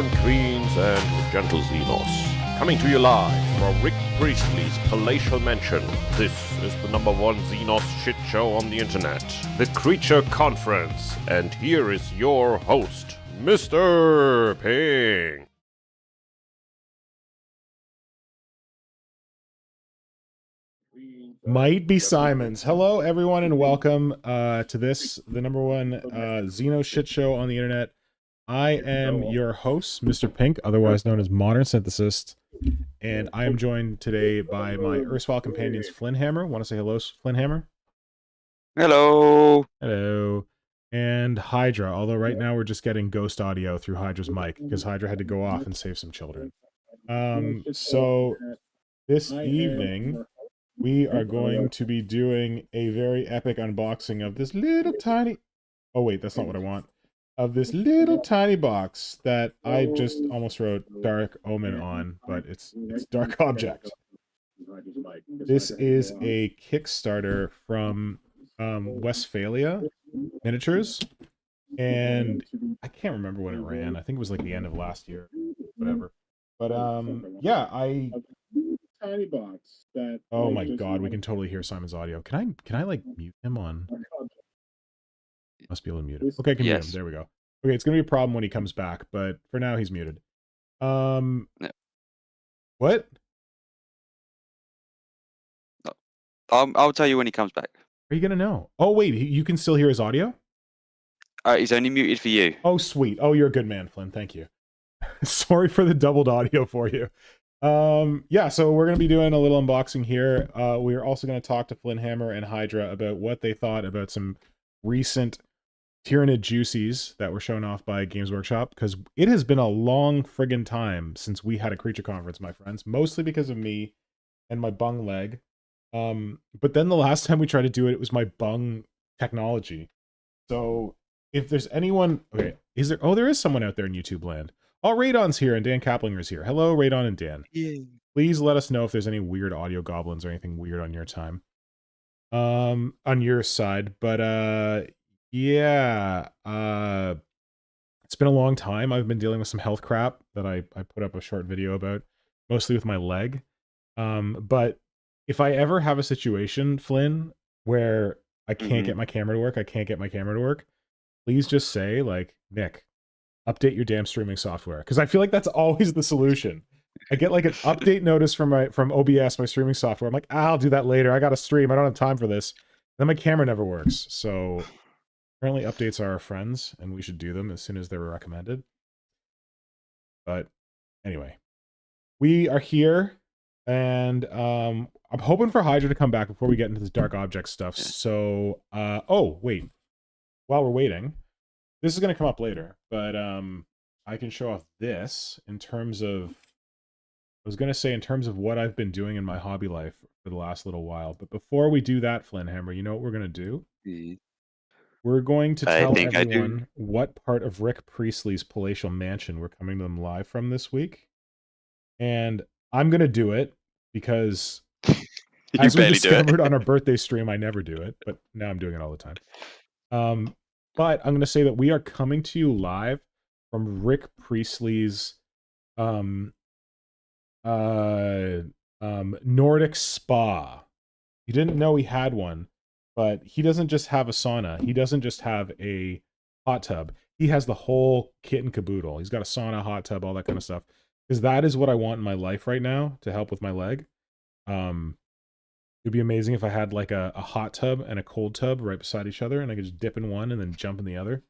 born queens and gentle Xenos. Coming to you live from Rick Priestley's palatial mansion, this is the #1 Xenos shit show on the internet, the Creature Conference, and here is your host, Mr. Ping. Might be Simons. Hello, everyone, and welcome to this, the #1 Xeno shit show on the internet. I am your host, Mr. Pink, otherwise known as Modern Synthesist, and I am joined today by my erstwhile companions, Flynnhammer. Want to say hello, Flynnhammer? Hello. Hello. And Hydra, although right now we're just getting ghost audio through Hydra's mic, because Hydra had to go off and save some children. So this evening, we are going to be doing a very epic unboxing of this little tiny... Oh wait, that's not what I want. Of this little tiny box that I just almost wrote Dark Omen on, but it's Dark Object. This is a Kickstarter from Westphalia Miniatures, and I can't remember when it ran. I think it was like the end of last year, whatever. But yeah, tiny box that... Oh my god, we can totally hear Simon's audio. Can I like mute him on? Must be able to mute him. Okay, I can mute him. There we go. Okay, it's gonna be a problem when he comes back, but for now he's muted. No. What? I'll tell you when he comes back. Are you gonna know? Oh wait, you can still hear his audio? He's only muted for you. Oh sweet. Oh, you're a good man, Flynn. Thank you. Sorry for the doubled audio for you. Yeah, so we're going to be doing a little unboxing here. We're also going to talk to Flynnhammer and Hydra about what they thought about some recent Tyrannid Juicies that were shown off by Games Workshop, because it has been a long friggin' time since we had a Creature Conference, my friends, mostly because of me and my bung leg. But then the last time we tried to do it, it was my bung technology. So if there's anyone... Okay, is there... Oh, there is someone out there in YouTube land. Oh, Radon's here and Dan Kaplinger's here. Hello, Radon and Dan. Yeah. Please let us know if there's any weird audio goblins or anything weird on your time. On your side. But, yeah. It's been a long time. I've been dealing with some health crap that I put up a short video about, mostly with my leg. But if I ever have a situation, Flynn, where I can't get my camera to work, please just say, like, Nick, update your damn streaming software, because I feel like that's always the solution. I get like an update notice from OBS, my streaming software. I'm like, I'll do that later. I got to stream. I don't have time for this. Then my camera never works. So apparently updates are our friends, and we should do them as soon as they were recommended. But anyway, we are here, and I'm hoping for Hydra to come back before we get into this Dark Object stuff. So, oh wait, while we're waiting. This is going to come up later, but I can show off this in terms of, I was going to say in terms of what I've been doing in my hobby life for the last little while. But before we do that, Flynnhammer, you know what we're going to do? We're going to tell everyone what part of Rick Priestley's palatial mansion we're coming to them live from this week. And I'm going to do it because as we discovered on our birthday stream, I never do it, but now I'm doing it all the time. But I'm going to say that we are coming to you live from Rick Priestley's Nordic spa. You didn't know he had one, but he doesn't just have a sauna. He doesn't just have a hot tub. He has the whole kit and caboodle. He's got a sauna, hot tub, all that kind of stuff. Because that is what I want in my life right now to help with my leg. It'd be amazing if I had like a hot tub and a cold tub right beside each other, and I could just dip in one and then jump in the other.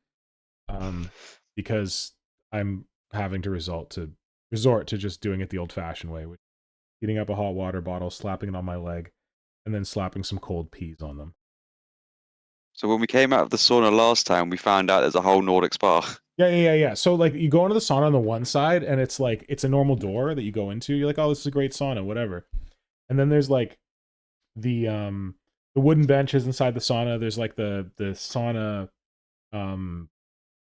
Because I'm having to resort to just doing it the old-fashioned way, which is heating up a hot water bottle, slapping it on my leg, and then slapping some cold peas on them. So when we came out of the sauna last time, we found out there's a whole Nordic spa. Yeah. So like you go into the sauna on the one side, and it's like it's a normal door that you go into. You're like, oh, this is a great sauna, whatever. And then there's like the wooden benches inside the sauna. There's like the sauna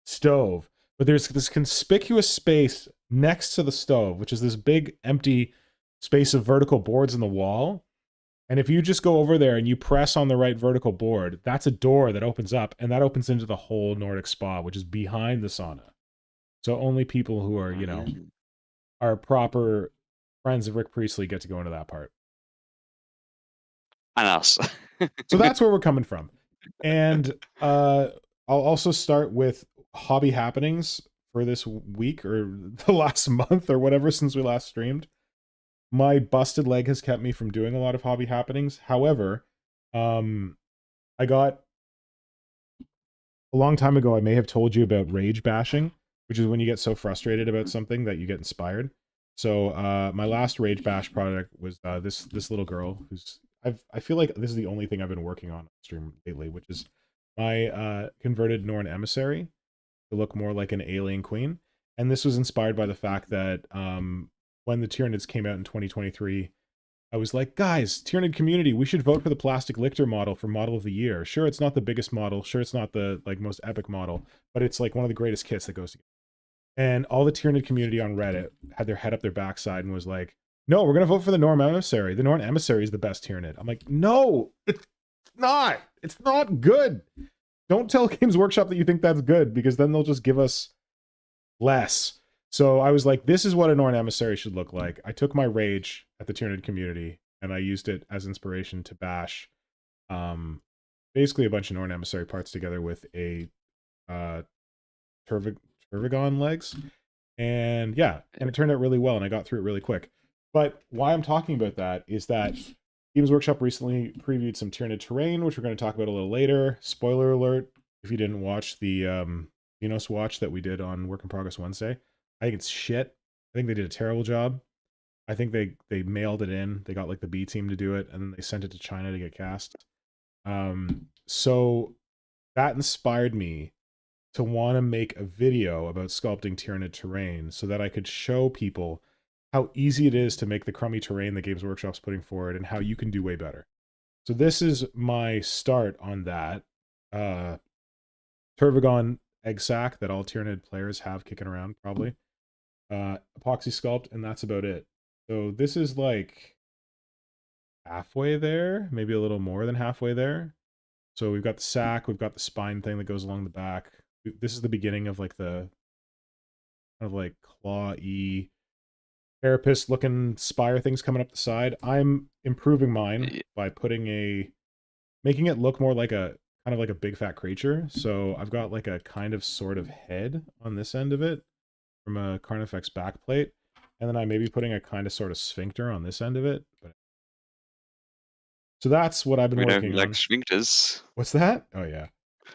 stove, but there's this conspicuous space next to the stove, which is this big empty space of vertical boards in the wall. And if you just go over there and you press on the right vertical board, that's a door that opens up, and that opens into the whole Nordic spa, which is behind the sauna. So only people who are, are proper friends of Rick Priestley get to go into that part. And us. So that's where we're coming from. And I'll also start with hobby happenings for this week or the last month or whatever since we last streamed. My busted leg has kept me from doing a lot of hobby happenings. However, I got a long time ago, I may have told you about rage bashing, which is when you get so frustrated about something that you get inspired. So my last rage bash product was this little girl who's I feel like this is the only thing I've been working on stream lately, which is my converted Norn emissary to look more like an alien queen. And this was inspired by the fact that when the Tyranids came out in 2023, I was like, guys, Tyranid community, we should vote for the plastic lictor model for model of the year. Sure, it's not the biggest model. Sure, it's not the most epic model, but it's like one of the greatest kits that goes together. And all the Tyranid community on Reddit had their head up their backside and was like, no, we're going to vote for the Norn emissary. The Norn emissary is the best Tyranid. I'm like, no, it's not. It's not good. Don't tell Games Workshop that you think that's good, because then they'll just give us less. So I was like, this is what a Norn emissary should look like. I took my rage at the Tyranid community and I used it as inspiration to bash basically a bunch of Norn emissary parts together with a Turvigon legs. And yeah, and it turned out really well and I got through it really quick. But why I'm talking about that is that Games Workshop recently previewed some Tyranid terrain, which we're going to talk about a little later. Spoiler alert, if you didn't watch the Xenos watch that we did on Work in Progress Wednesday, I think it's shit. I think they did a terrible job. I think they mailed it in. They got like the B team to do it, and then they sent it to China to get cast. So that inspired me to want to make a video about sculpting Tyranid terrain so that I could show people how easy it is to make the crummy terrain that Games Workshop's putting forward and how you can do way better. So this is my start on that. Turvigon egg sac that all Tyranid players have kicking around, probably. Epoxy sculpt, and that's about it. So this is like halfway there, maybe a little more than halfway there. So we've got the sack, we've got the spine thing that goes along the back. This is the beginning of like the kind of like claw-y carapace looking spire things coming up the side. I'm improving mine by making it look more like a kind of like a big fat creature. So I've got like a kind of sort of head on this end of it from a Carnifex backplate. And then I may be putting a kind of sort of sphincter on this end of it. So that's what I've been working on. Like sphincters. What's that? Oh yeah.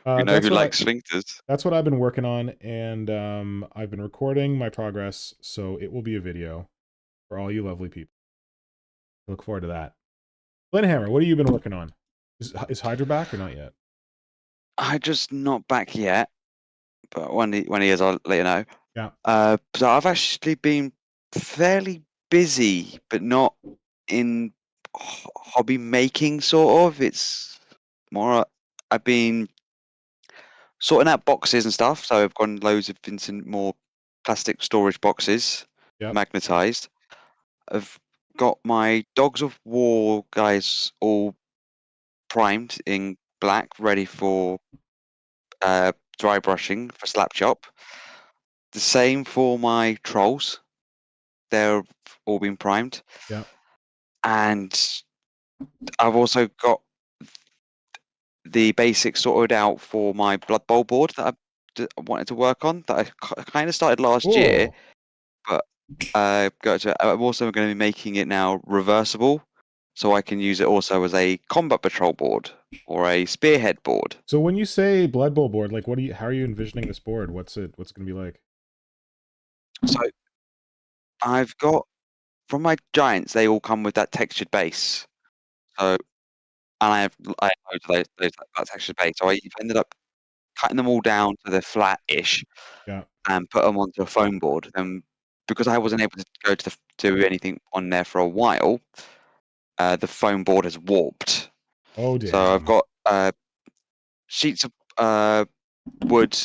We know who likes sphincters. That's what I've been working on, and I've been recording my progress, so it will be a video for all you lovely people. Look forward to that. Flynnhammer, what have you been working on? Is Hydra back or not yet? Hydra's not back yet, but when he is, I'll let you know. Yeah. So I've actually been fairly busy, but not in hobby making, sort of. It's more I've been sorting out boxes and stuff. So I've gone loads of Vincent more plastic storage boxes, magnetized. I've got my Dogs of War guys all primed in black, ready for dry brushing for slap chop. The same for my trolls. They're all been primed. Yeah. And I've also got the basics sorted out for my Blood Bowl board that I wanted to work on, that I kind of started last year, but I'm also going to be making it now reversible, so I can use it also as a combat patrol board or a spearhead board. So when you say Blood Bowl board, like how are you envisioning this board? What's it going to be like? So I've got, from my giants, they all come with that textured base. So, and I have those that textured base. So I ended up cutting them all down to the flat-ish, and put them onto a foam board. And because I wasn't able to go to anything on there for a while, the foam board has warped. Oh damn! So I've got sheets of wood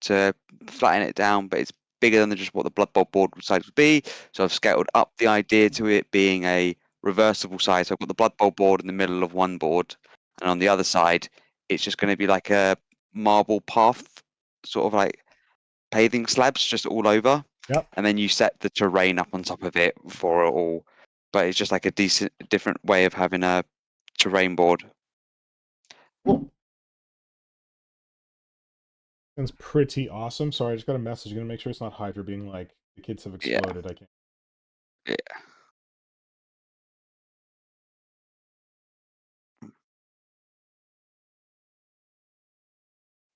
to flatten it down, but it's bigger than just what the Blood Bowl board size would be. So I've scaled up the idea to it being a reversible size. So I've got the Blood Bowl board in the middle of one board, and on the other side, it's just going to be like a marble path, sort of like paving slabs just all over. Yep. And then you set the terrain up on top of it for it all. But it's just like a different way of having a terrain board. Cool. Sounds pretty awesome. Sorry, I just got a message. I'm gonna make sure it's not Hydra being like the kids have exploded. Yeah. I can't. Yeah.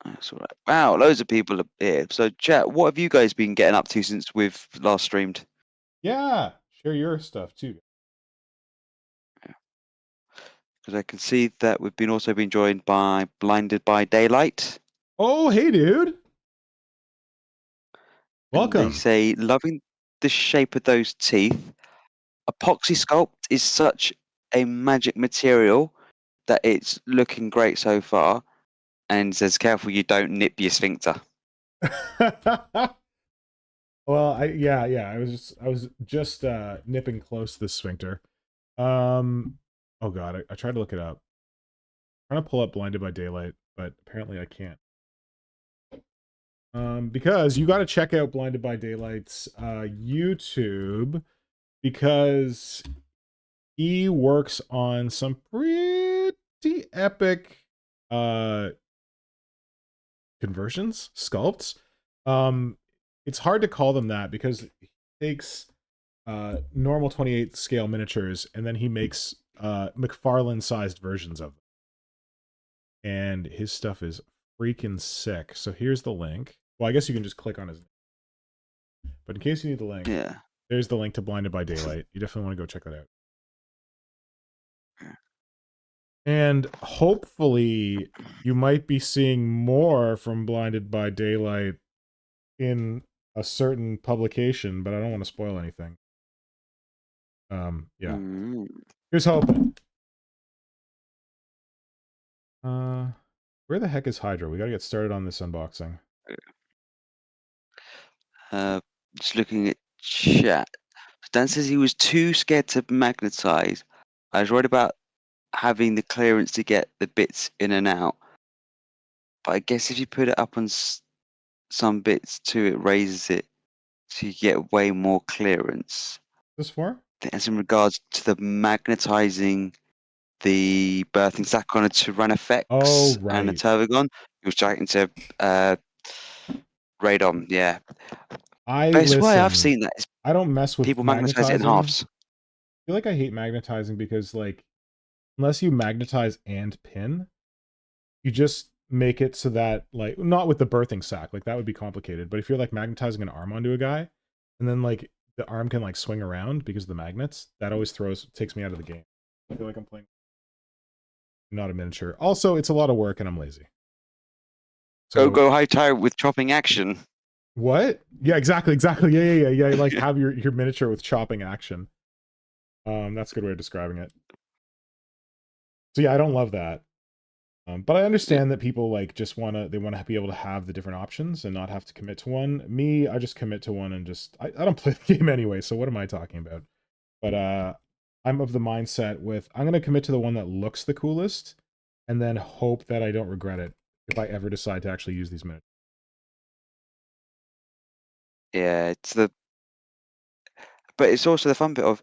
That's all right. Wow, loads of people are here. So, chat, what have you guys been getting up to since we've last streamed? Yeah, share your stuff too. Because I can see that we've also been joined by Blinded by Daylight. Oh, hey, dude. Welcome. And they say, loving the shape of those teeth. Epoxy sculpt is such a magic material that it's looking great so far. And says, careful you don't nip your sphincter. Well, I was just nipping close to the sphincter. Oh god, I tried to look it up. I'm trying to pull up Blinded by Daylight, but apparently I can't. Because you got to check out Blinded by Daylight's YouTube, because he works on some pretty epic conversions, sculpts. It's hard to call them that because he takes normal 28 scale miniatures and then he makes McFarlane sized versions of them. And his stuff is freaking sick. So here's the link. Well, I guess you can just click on his name. But in case you need the link, there's the link to Blinded by Daylight. You definitely want to go check that out. And hopefully you might be seeing more from Blinded by Daylight in a certain publication, but I don't want to spoil anything. Yeah. Here's hoping. Where the heck is Hydra? We gotta get started on this unboxing. Just looking at chat. Dan says he was too scared to magnetize. I was worried about having the clearance to get the bits in and out. But I guess if you put it up on some bits too, it raises it so you get way more clearance. This for? As in regards to the magnetizing the birthing sack on a Tyrann effects and a Turvagon, he was trying to radon, yeah. Best way I've seen that is I don't mess with people magnetize it in halves. I feel like I hate magnetizing because, like, unless you magnetize and pin, you just make it so that, like, not with the birthing sack, like that would be complicated, but if you're like magnetizing an arm onto a guy and then like the arm can like swing around because of the magnets, that always takes me out of the game. I feel like I'm playing not a miniature. Also, it's a lot of work and I'm lazy. So, go high tire with chopping action. What? Yeah, exactly. Yeah. Like have your miniature with chopping action. That's a good way of describing it. So yeah, I don't love that. But I understand that people like just want to be able to have the different options and not have to commit to one. Me, I just commit to one and just I don't play the game anyway, so what am I talking about? But I'm of the mindset with I'm going to commit to the one that looks the coolest and then hope that I don't regret it if I ever decide to actually use these minutes. Yeah, but it's also the fun bit of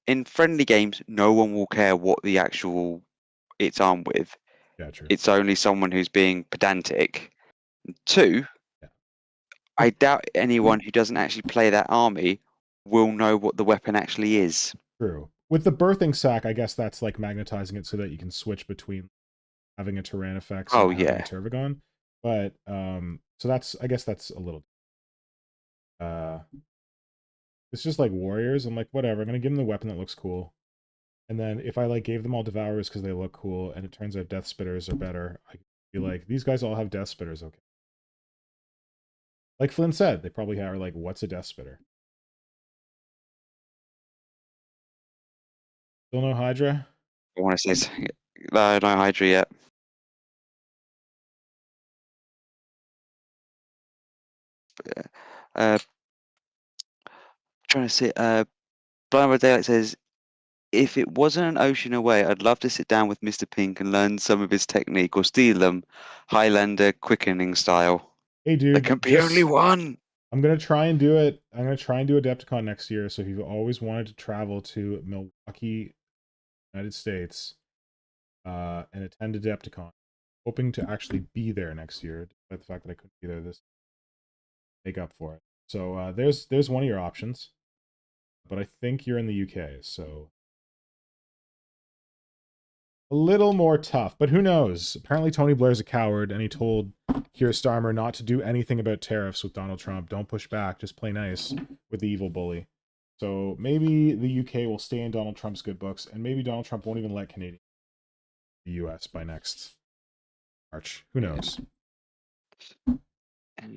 in friendly games, no one will care what the actual it's armed with. Yeah, true. It's only someone who's being pedantic. 2, I doubt anyone who doesn't actually play that army will know what the weapon actually is. True. With the birthing sack, I guess that's like magnetizing it so that you can switch between having a Tyrann effect and having a Turvagon. But so I guess that's a little it's just like warriors. I'm like, whatever, I'm gonna give them the weapon that looks cool. And then if I like gave them all Devourers because they look cool, and it turns out Death Spitters are better, I'd be like, these guys all have Death Spitters, okay. Like Flynn said, they probably are like, what's a Death Spitter? Still no Hydra? I want to say no Hydra yet. Trying to see. Blind by Daylight says, if it wasn't an ocean away, I'd love to sit down with Mr. Pink and learn some of his technique or steal them, Highlander quickening style. Hey, dude. There can be only one. I'm gonna try and do it. I'm gonna try and do Adepticon next year. So if you've always wanted to travel to Milwaukee, United States, and attend Adepticon, hoping to actually be there next year, despite the fact that I couldn't be there this, make up for it. So there's one of your options, but I think you're in the UK, so a little more tough. But who knows? Apparently Tony Blair's a coward, and he told Keir Starmer not to do anything about tariffs with Donald Trump. Don't push back, just play nice with the evil bully. So maybe the UK will stay in Donald Trump's good books, and maybe Donald Trump won't even let Canadians the US by next March. Who knows?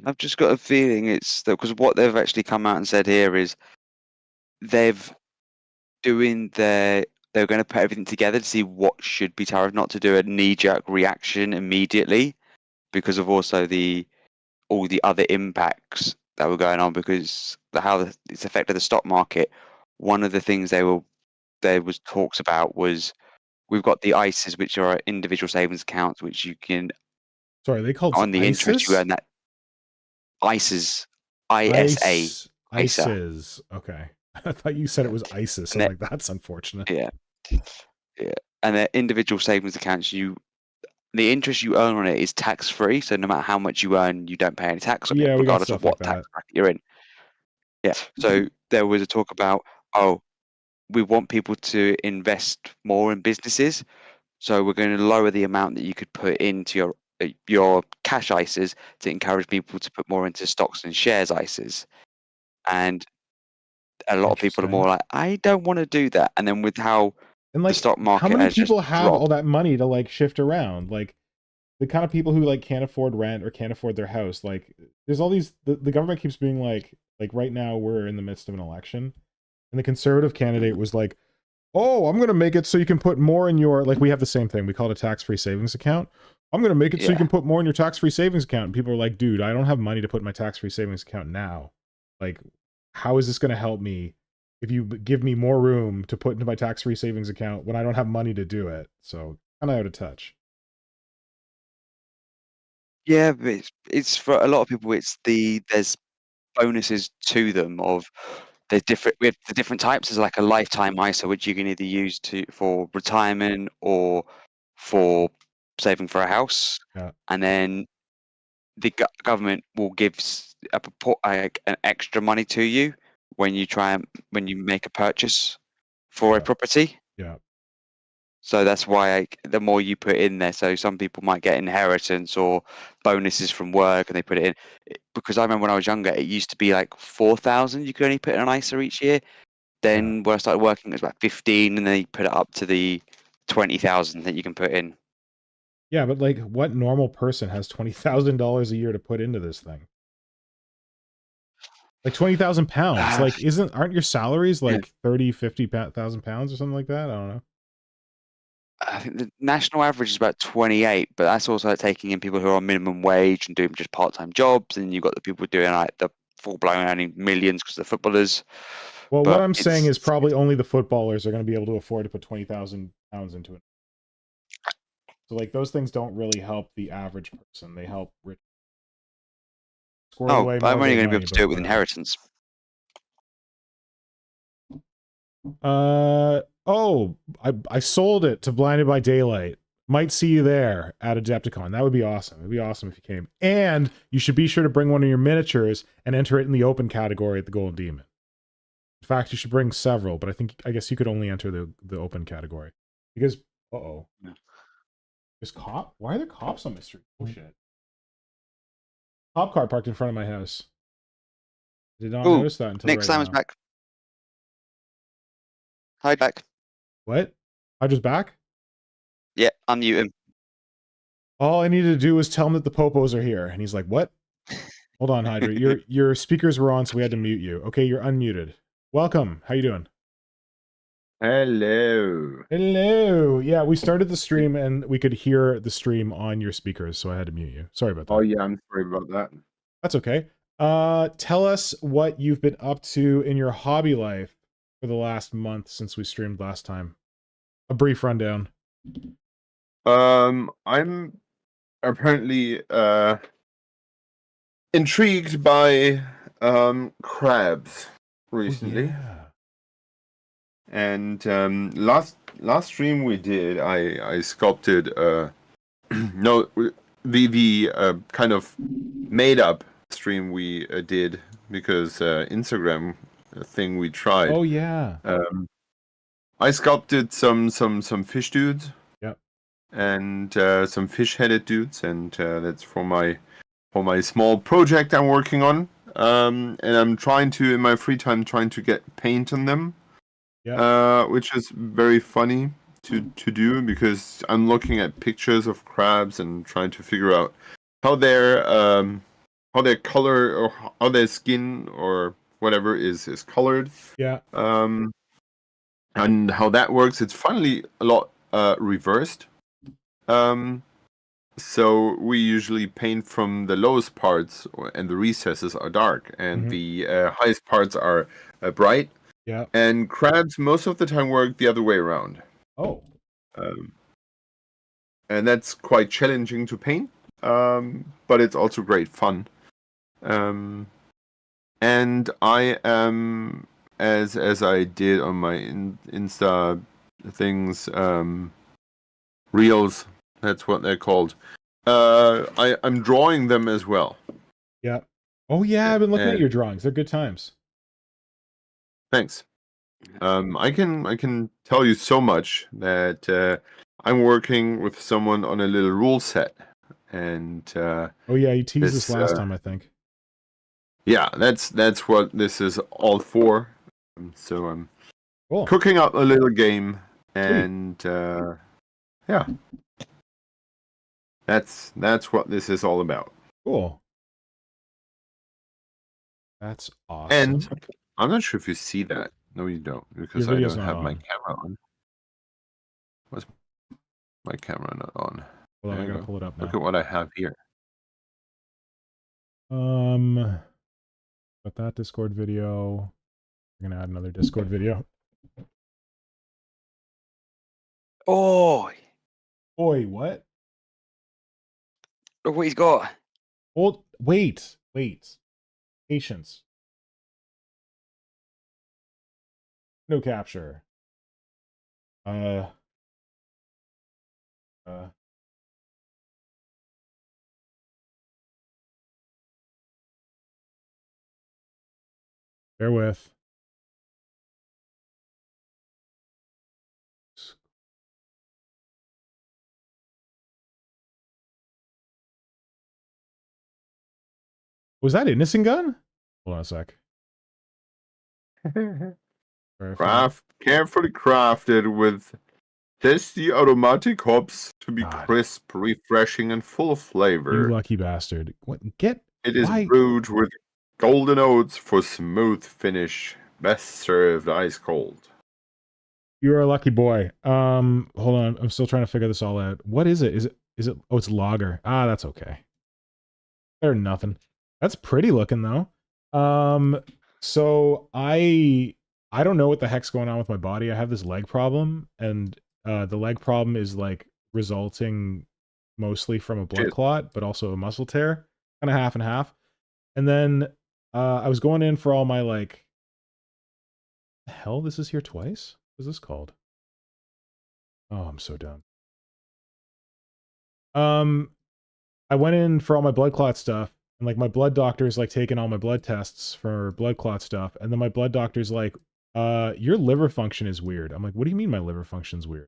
I've just got a feeling it's because what they've actually come out and said here is they've they're going to put everything together to see what should be tariffed, not to do a knee-jerk reaction immediately because of also all the other impacts that were going on, because how it's affected the stock market. One of the things there was talks about was we've got the ISAs, which are individual savings accounts, which you can Sorry, they called on the ISIS? interest you earn that ISAs, ISA. ISIS. Okay. I thought you said it was ISIS. I was like, that's unfortunate. Yeah. And the individual savings accounts, the interest you earn on it is tax free. So no matter how much you earn, you don't pay any tax on it, regardless of what tax bracket you're in. Yeah. So there was a talk about, we want people to invest more in businesses. So we're going to lower the amount that you could put into your cash ISAs to encourage people to put more into stocks and shares ISAs. And a lot of people are more like, I don't want to do that. And then with how the stock market, how many people have all that money to like shift around? Like the kind of people who like can't afford rent or can't afford their house. Like there's all these, the government keeps being like right now we're in the midst of an election, and the conservative candidate was like, oh, I'm going to make it so you can put more in your, like we have the same thing. We call it a tax-free savings account. I'm going to make it so you can put more in your tax-free savings account. And people are like, dude, I don't have money to put in my tax-free savings account now. Like, how is this going to help me if you give me more room to put into my tax-free savings account when I don't have money to do it? So kind of out of touch. Yeah, but it's for a lot of people. There's bonuses to them of we have the different types. There's like a lifetime ISA, which you can either use for retirement or for saving for a house, and then the government will give an extra money to you when you make a purchase for a property. Yeah. So that's why the more you put in there, so some people might get inheritance or bonuses from work and they put it in. Because I remember when I was younger, it used to be like 4,000 you could only put in an ISA each year. Then when I started working, it was about 15, and then they put it up to the 20,000 that you can put in. Yeah, but like what normal person has $20,000 a year to put into this thing? Like 20,000 pounds. Like aren't your salaries like 30, 50,000 pounds or something like that? I don't know. I think the national average is about 28, but that's also taking in people who are on minimum wage and doing just part-time jobs, and you've got the people doing like the full-blown earning millions because they're footballers. Well, what I'm saying is probably only the footballers are going to be able to afford to put 20,000 pounds into it. So like those things don't really help the average person. They help rich. I'm only going to be able to do it with inheritance. I sold it to Blinded by Daylight. Might see you there at Adepticon. That would be awesome. It'd be awesome if you came. And you should be sure to bring one of your miniatures and enter it in the open category at the Golden Demon. In fact, you should bring several, but I guess you could only enter the open category. Because there's cop? Why are there cops on my street? Oh shit. Cop car parked in front of my house. I did not notice that until Nick Simon's back. Hi, back. What? Hydra's back? Yeah, unmute him. All I needed to do was tell him that the popos are here, and he's like, "What?" Hold on, Hydra. Your speakers were on, so we had to mute you. Okay, you're unmuted. Welcome. How you doing? Hello. Hello. Yeah, we started the stream, and we could hear the stream on your speakers, so I had to mute you. Sorry about that. Oh yeah, I'm sorry about that. That's okay. Tell us what you've been up to in your hobby life for the last month since we streamed last time. A brief rundown. I'm apparently intrigued by crabs recently. Oh, yeah. And last stream we did, I sculpted no, the kind of made up stream we did because Instagram thing we tried. Oh, yeah. I sculpted some fish dudes. Yep. And some fish-headed dudes, and that's for my small project I'm working on. And I'm trying to, in my free time, trying to get paint on them. Yeah. Which is very funny to do because I'm looking at pictures of crabs and trying to figure out how their color or how their skin or whatever is colored. Yeah. And how that works. It's finally a lot reversed. So we usually paint from the lowest parts, and the recesses are dark, and the highest parts are bright. Yeah. And crabs most of the time work the other way around. Oh. And that's quite challenging to paint, but it's also great fun. And I am, as I did on my Insta things, reels, that's what they're called. I'm drawing them as well. Yeah. Oh, yeah, I've been looking at your drawings. They're good times. Thanks. I can tell you so much that I'm working with someone on a little rule set, and oh yeah, you teased this last time, I think. Yeah, that's what this is all for. So I'm cool. Cooking up a little game, and yeah, that's what this is all about. Cool. That's awesome. And I'm not sure if you see that. No, you don't, because I don't have my camera on. What's my camera not on? Hold on, I gotta pull it up now. Look at what I have here. Got that Discord video. We're gonna add another Discord video. Oh, Oi, what? look what he's got. Hold, wait. Patience. No capture. Bear with. Was that innocent gun? Hold on a sec. Carefully crafted with tasty aromatic hops to be crisp, refreshing, and full of flavor. You lucky bastard. What? It is brewed with golden oats for smooth finish. Best served ice cold. You're a lucky boy. Hold on. I'm still trying to figure this all out. What is it? Is it? Oh, it's lager. Ah, that's okay. Better than nothing. That's pretty looking though. So I don't know what the heck's going on with my body. I have this leg problem, and the leg problem is like resulting mostly from a blood clot, but also a muscle tear, kind of half and half. And then I was going in for all my like, the hell, this is here twice? What is this called? Oh, I'm so dumb. I went in for all my blood clot stuff, and like my blood doctor's like taking all my blood tests for blood clot stuff, and then my blood doctor's like, your liver function is weird. I'm like, what do you mean my liver function's weird?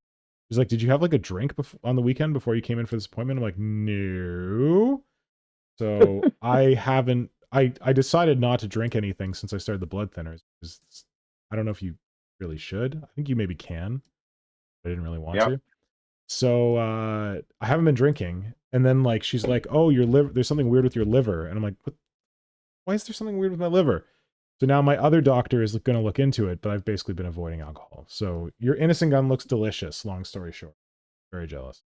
He's like, did you have like a drink on the weekend before you came in for this appointment? I'm like, no. So I haven't, I decided not to drink anything since I started the blood thinners. I don't know if you really should. I think you maybe can. But I didn't really want to. So I haven't been drinking. And then like she's like, oh, your liver, there's something weird with your liver. And I'm like, what? Why is there something weird with my liver? So now my other doctor is going to look into it, but I've basically been avoiding alcohol. So your innocent gun looks delicious, long story short. Very jealous.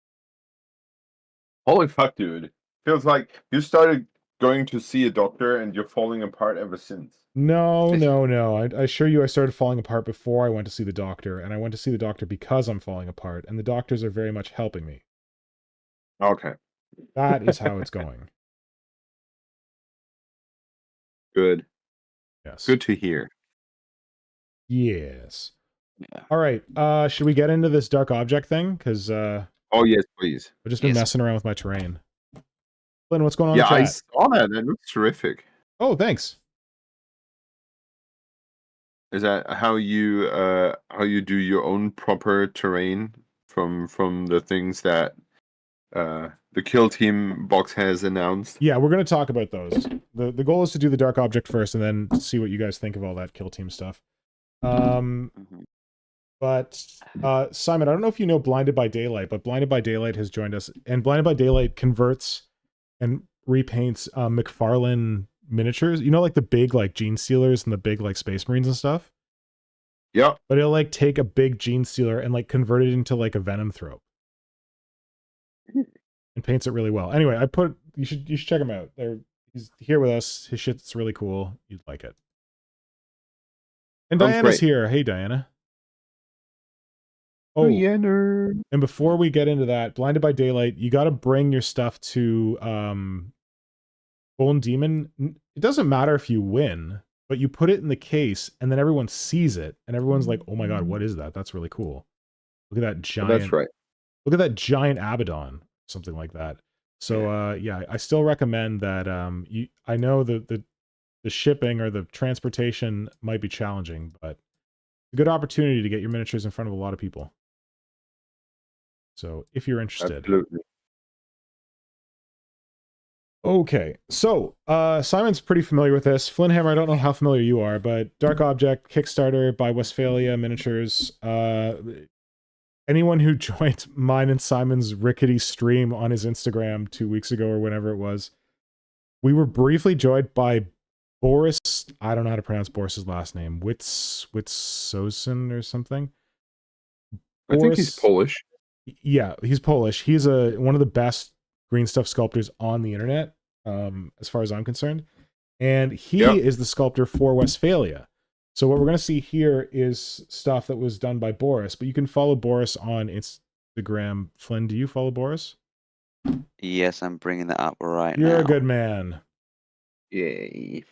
Holy fuck, dude. Feels like you started going to see a doctor and you're falling apart ever since. No. I assure you I started falling apart before I went to see the doctor, and I went to see the doctor because I'm falling apart, and the doctors are very much helping me. Okay. That is how it's going. Good. Yes. Good to hear. Yes. Yeah. All right. Should we get into this dark object thing? Because I've Oh yes, please. just been Yes. messing around with my terrain. Flynn, what's going on Yeah, in I chat? saw that. That looks terrific. Oh, thanks. Is that how you do your own proper terrain from the things that the Kill Team box has announced? Yeah, we're going to talk about those. The goal is to do the dark object first and then see what you guys think of all that kill team stuff. Mhm. But Simon, I don't know if you know Blinded by Daylight, but Blinded by Daylight has joined us, and Blinded by Daylight converts and repaints McFarlane miniatures. You know, like the big like Gene Stealers and the big like Space Marines and stuff. Yep. But he'll like take a big Gene Stealer and like convert it into like a Venom Thrope, and paints it really well. Anyway, you should check him out. He's here with us. His shit's really cool. You'd like it. And Sounds Diana's great. here. Hey, Diana. Oh Oh, yeah, nerd. and before we get into that, Blinded by Daylight, you got to bring your stuff to Bone Demon. It doesn't matter if you win, but you put it in the case, and then everyone sees it, and everyone's like, "Oh my god, what is that? That's really cool. Look at that Oh, giant. that's right. Look at that giant Abaddon." Something like that. So yeah, I still recommend that. I know the shipping or the transportation might be challenging, but it's a good opportunity to get your miniatures in front of a lot of people. So if you're interested. Absolutely. Okay, so Simon's pretty familiar with this. Flynnhammer, I don't know how familiar you are, but Dark Object, Kickstarter by Westphalia Miniatures. Anyone who joined mine and Simon's rickety stream on his Instagram 2 weeks ago or whenever it was, we were briefly joined by Boris. I don't know how to pronounce Boris's last name. Witsosin or something. I think he's Polish. Yeah, he's Polish. He's one of the best green stuff sculptors on the internet, as far as I'm concerned. And he is the sculptor for Westphalia. So what we're going to see here is stuff that was done by Boris, but you can follow Boris on Instagram. Flynn, do you follow Boris? Yes, I'm bringing that up right now. You're a good man. Yay.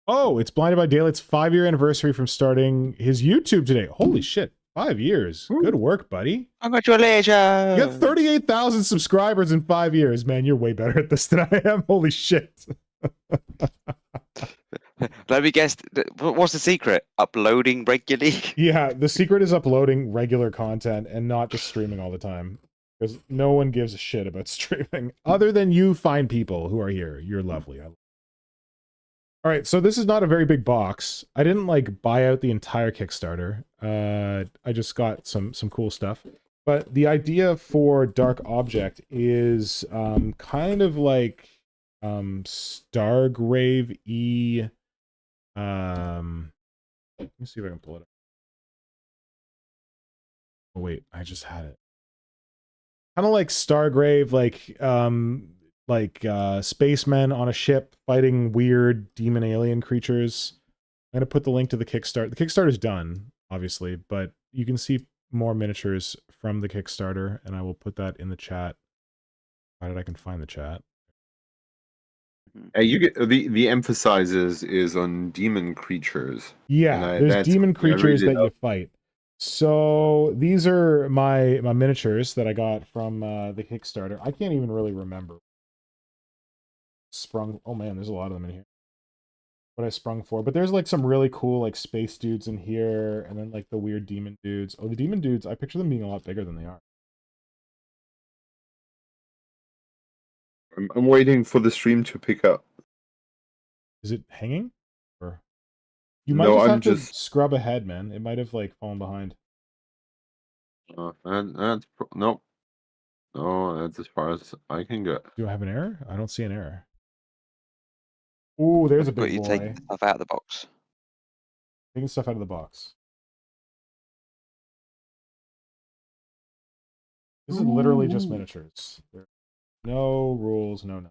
Oh, it's Blinded by Daylight's 5-year anniversary from starting his YouTube today. Holy shit, 5 years. Ooh. Good work, buddy. Congratulations! You got 38,000 subscribers in 5 years, man. You're way better at this than I am. Holy shit. Let me guess. What's the secret? Uploading regularly? Yeah, the secret is uploading regular content and not just streaming all the time. Because no one gives a shit about streaming. Other than you fine people who are here. You're lovely. All right, so this is not a very big box. I didn't like buy out the entire Kickstarter. I just got some cool stuff. But the idea for Dark Object is kind of like Stargrave-y. Let me see if I can pull it up. Oh wait, I just had it. Kind of like Stargrave, like spacemen on a ship fighting weird demon alien creatures. I'm gonna put the link to the Kickstarter. The Kickstarter's done, obviously, but you can see more miniatures from the Kickstarter, and I will put that in the chat. Provided I can find the chat. You get the emphasizes is on demon creatures. Yeah, there's demon creatures that you fight. So these are my miniatures that I got from the Kickstarter. I can't even really remember. Oh man, there's a lot of them in here. What I sprung for, but there's like some really cool like space dudes in here, and then like the weird demon dudes. Oh, the demon dudes, I picture them being a lot bigger than they are. I'm waiting for the stream to pick up. Is it hanging? Or you might just have to just scrub ahead, man. It might have like fallen behind. Nope. No, that's as far as I can go. Do I have an error? I don't see an error. Ooh, there's a But big you boy. take stuff out of the box. Taking stuff out of the box. This is literally just miniatures. There are no rules, no.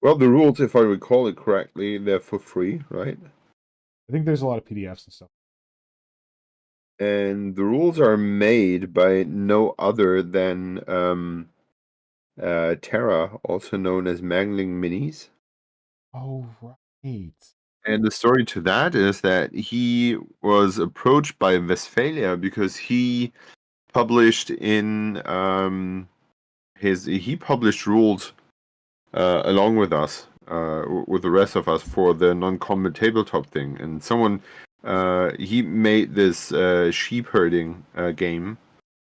Well, the rules, if I recall it correctly, they're for free, right? I think there's a lot of PDFs and stuff. and the rules are made by no other than Terra, also known as Mangling Minis. Oh, right. And the story to that is that he was approached by Westphalia because he published he published rules along with us, with the rest of us for the non-combat tabletop thing. And someone he made this sheep herding game,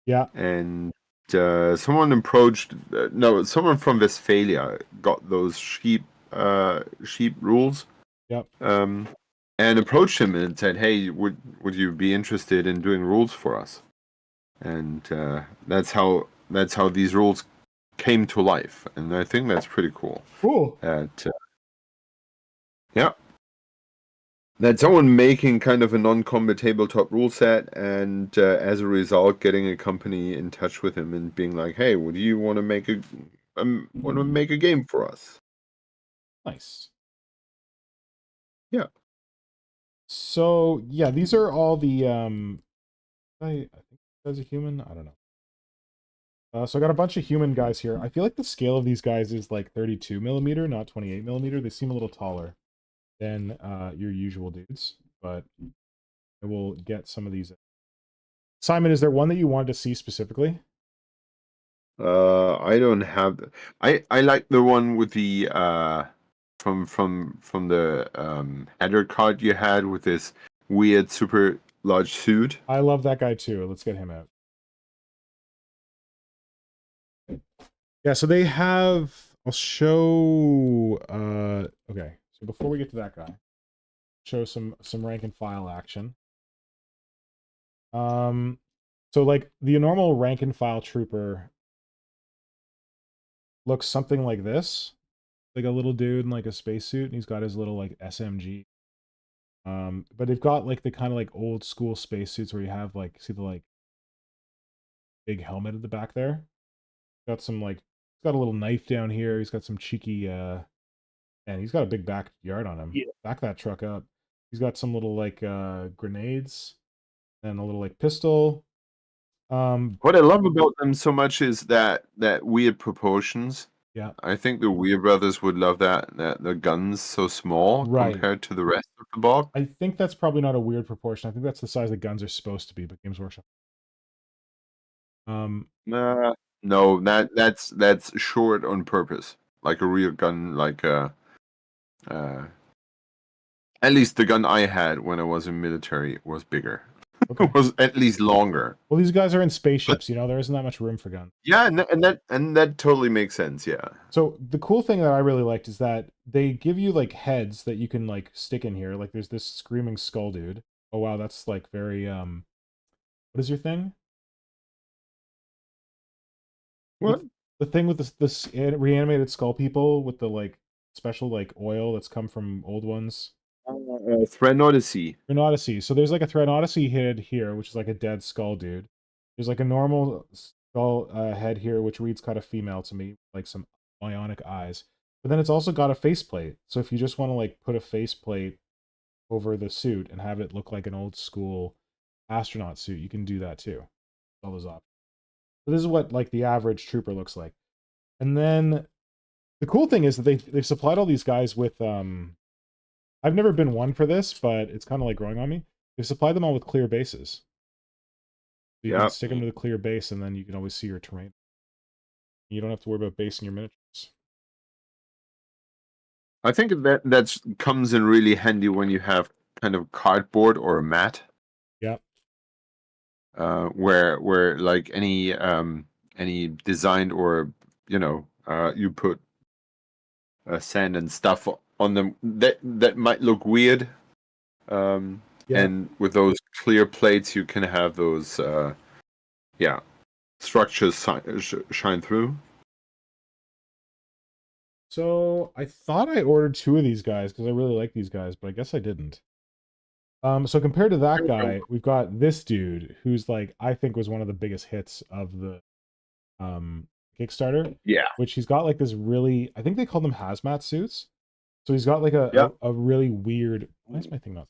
Yeah. and someone someone from Westphalia got those sheep rules. Yep. And approached him and said, "Hey, would you be interested in doing rules for us?" And that's how these rules came to life, and I think that's pretty cool. Cool. Yeah, that someone making kind of a non-combat tabletop rule set, and as a result, getting a company in touch with him and being like, "Hey, would you want to make a game for us?" Nice. Yeah. So yeah, these are all the I think that's a human. I don't know. So I got a bunch of human guys here. I feel like the scale of these guys is like 32 millimeter, not 28 millimeter. They seem a little taller than your usual dudes, but I will get some of these. Simon, is there one that you wanted to see specifically? I don't have. I like the one with the from the header card you had with this weird super large suit. I love that guy too. Let's get him out. Yeah, so they have. I'll show. Okay, so before we get to that guy, show some rank and file action. So like the normal rank and file trooper looks something like this, like a little dude in like a spacesuit, and he's got his little like SMG. But they've got like the kind of like old school spacesuits where you have like see the like big helmet at the back there. Got some like he's got a little knife down here. He's got some cheeky and he's got a big backyard on him. Yeah. Back that truck up. He's got some little like grenades and a little like pistol. What I love about them so much is that weird proportions. Yeah. I think the Weir brothers would love that the gun's so small Right. compared to the rest of the box. I think that's probably not a weird proportion. I think that's the size the guns are supposed to be, but Games Workshop. No, that's short on purpose. Like a real gun, like at least the gun I had when I was in military was bigger. Okay. It was at least longer. Well, these guys are in spaceships, you know, there isn't that much room for guns. Yeah, and that totally makes sense, yeah. So the cool thing that I really liked is that they give you like heads that you can like stick in here. Like there's this screaming skull dude. Oh wow, that's like very what is your thing? What? The thing with this reanimated skull people with the like special like oil that's come from old ones. Thread Odyssey. Thread Odyssey. So there's like a Thread Odyssey head here, which is like a dead skull dude. There's like a normal skull head here, which reads kind of female to me, like some bionic eyes. But then it's also got a faceplate. So if you just want to like put a faceplate over the suit and have it look like an old school astronaut suit, you can do that too. All those options. So this is what like the average trooper looks like. And then the cool thing is that they've supplied all these guys with I've never been one for this, but it's kind of like growing on me. They've supplied them all with clear bases. So you can stick them to the clear base, and then you can always see your terrain. You don't have to worry about basing your miniatures. I think that comes in really handy when you have kind of cardboard or a mat. Yeah. Where like any design or you put sand and stuff on them that might look weird. And with those clear plates, you can have those structures shine through. So I thought I ordered 2 of these guys because I really like these guys, but I guess I didn't. So compared to that guy, we've got this dude who's like I think was one of the biggest hits of the Kickstarter. Yeah. Which he's got like this really, I think they call them hazmat suits. So he's got like a really weird. Why is my thing not?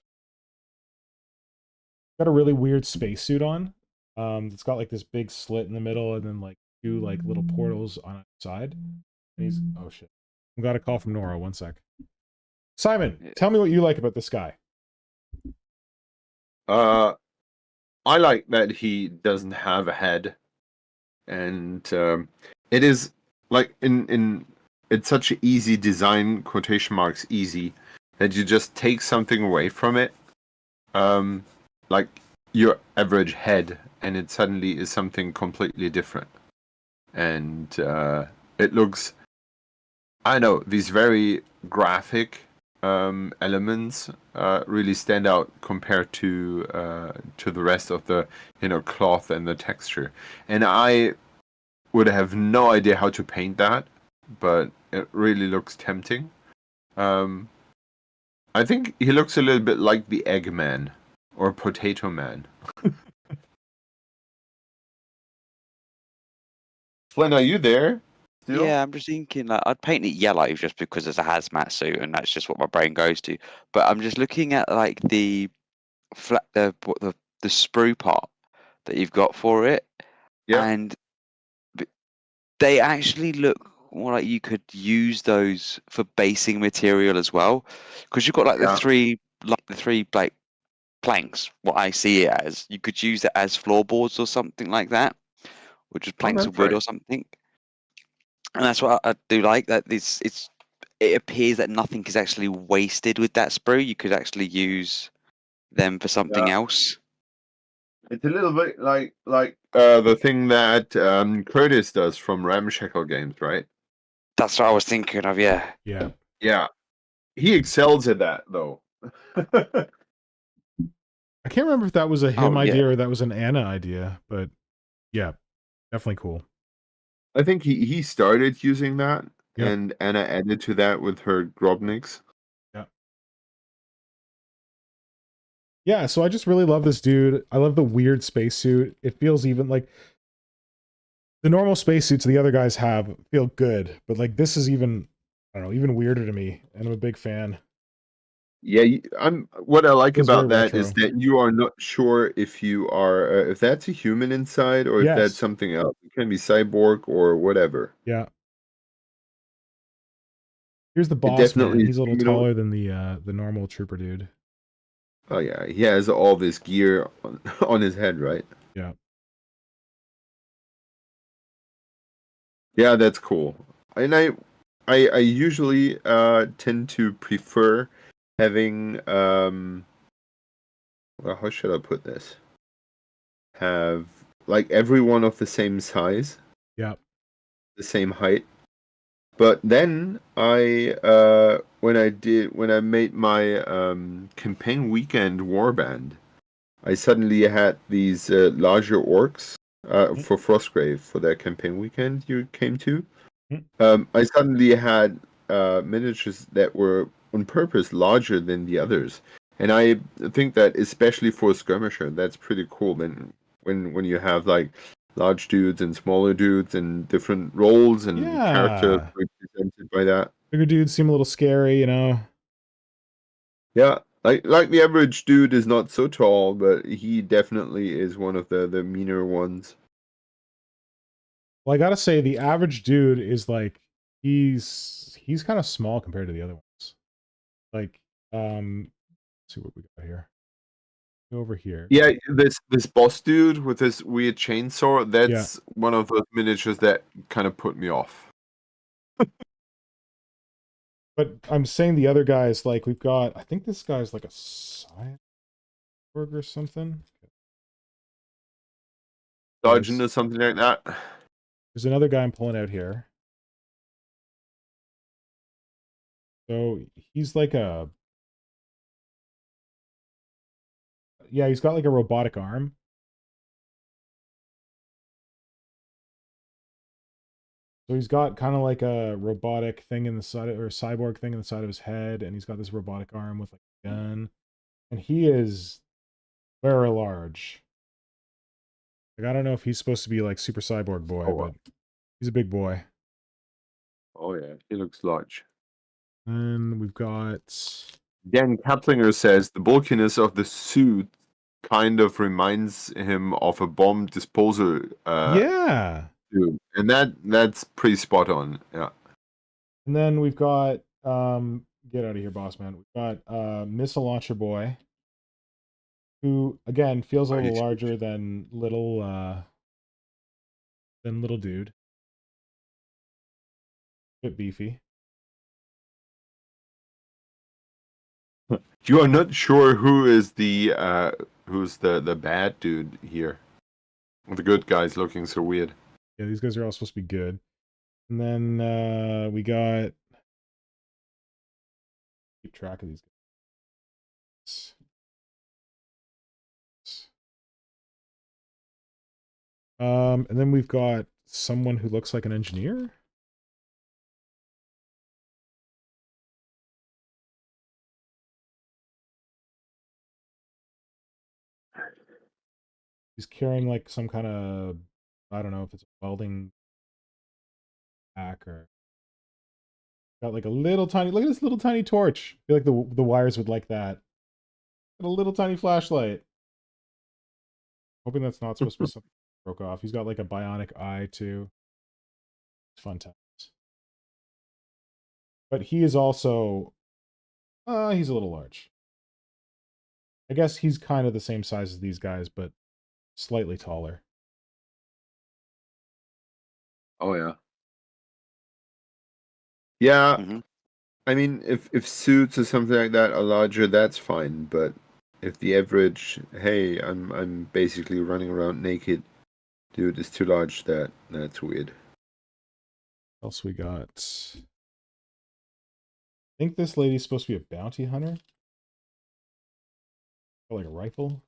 got a really weird spacesuit on. It's got like this big slit in the middle, and then like 2 like little portals on each side. And he's oh shit! I got a call from Nora. 1 sec. Simon, tell me what you like about this guy. I like that he doesn't have a head, and it is like in it's such an easy design, quotation marks easy, that you just take something away from it, like your average head, and it suddenly is something completely different, and it looks, I don't know, these very graphic elements really stand out compared to the rest of the cloth and the texture. And I would have no idea how to paint that, but it really looks tempting. I think he looks a little bit like the Eggman or Potato Man. Flynn, are you there? Still? Yeah, I'm just thinking like I'd paint it yellow just because it's a hazmat suit and that's just what my brain goes to. But I'm just looking at like the sprue part that you've got for it, Yeah. and they actually look more like you could use those for basing material as well, because you've got like Yeah. the three like planks. What I see it as, you could use it as floorboards or something like that, or just planks that's of wood right. or something. And that's what I do like, that it appears that nothing is actually wasted with that sprue. You could actually use them for something else. It's a little bit like the thing that Curtis does from Ramshackle Games, right? That's what I was thinking of. Yeah. Yeah. Yeah. He excels at that, though. I can't remember if that was a him Oh, idea yeah. or that was an Anna idea, but yeah, definitely cool. I think he started using that, Yep. and Anna added to that with her Grobniks. Yeah. Yeah, so I just really love this dude. I love the weird spacesuit. It feels even like the normal spacesuits the other guys have feel good, but like this is even, I don't know, even weirder to me, and I'm a big fan. Yeah, what I like Feels about very that is retro. that you are not sure if you are if that's a human inside or if that's Yes. something else. It can be cyborg or whatever. Yeah. Here's the It boss man. definitely is He's a little humanoid. taller than the normal trooper dude. Oh yeah, he has all this gear on his head, right? Yeah. Yeah, that's cool. And I usually tend to prefer having well, how should I put this? Have like everyone of the same size, Yeah. the same height. But then when I made my campaign weekend warband, I suddenly had these larger orcs for Frostgrave for that campaign weekend you came to. I suddenly had miniatures that were on purpose larger than the others, and I think that especially for a skirmisher, that's pretty cool. When you have like large dudes and smaller dudes and different roles and characters Yeah. represented by that. Bigger dudes seem a little scary, you know. Yeah, like the average dude is not so tall, but he definitely is one of the meaner ones. Well, I gotta say, the average dude is like he's kind of small compared to the other ones. Like, let's see what we got here. Go over here. Yeah, this boss dude with this weird chainsaw, Yeah. that's one of those miniatures that kind of put me off. But I'm saying the other guys, like we've got, I think this guy's like a cyborg or something. Sergeant or something like that. There's another guy I'm pulling out here. So he's like a, yeah, he's got like a robotic arm. So he's got kind of like a robotic thing in the side, or a cyborg thing in the side of his head, and he's got this robotic arm with like a gun. And he is very large. Like, I don't know if he's supposed to be like super cyborg boy, but he's a big boy. Oh yeah, he looks large. And we've got Dan Kaplinger says the bulkiness of the suit kind of reminds him of a bomb disposal Yeah. dude. And that's pretty spot on. Yeah. And then we've got get out of here, boss man. We've got Missile Launcher Boy, who again feels a Oh, little he's larger than little dude. Bit beefy. You are not sure who is who's the bad dude here. The good guy's looking so weird. Yeah, these guys are all supposed to be good. And then we got keep track of these guys. And then we've got someone who looks like an engineer. He's carrying like some kind of, I don't know if it's a welding pack or got like a little tiny, look at this little tiny torch. I feel like the wires would like that. Got a little tiny flashlight. Hoping that's not supposed to be something broke off. He's got like a bionic eye too. It's fun times. But he is also, he's a little large. I guess he's kind of the same size as these guys, but slightly taller. Oh yeah. Yeah. Mhm. I mean, if suits or something like that are larger, that's fine. But if the average, hey, I'm basically running around naked, dude, is too large, that's weird. What else we got? I think this lady's supposed to be a bounty hunter. Got like a rifle.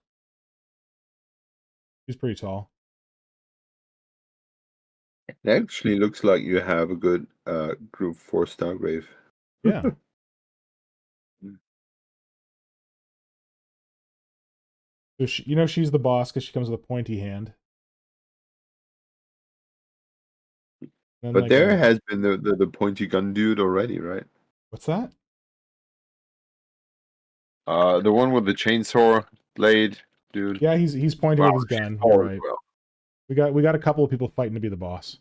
She's pretty tall. It actually looks like you have a good group 4 Stargrave. Yeah. So she, you know, she's the boss because she comes with a pointy hand. Then But like there has been the pointy gun dude already, right? what's that? The one with the chainsaw blade dude. Yeah, he's pointing Wow, with his she's gun. tall You're as right. well. We got a couple of people fighting to be the boss.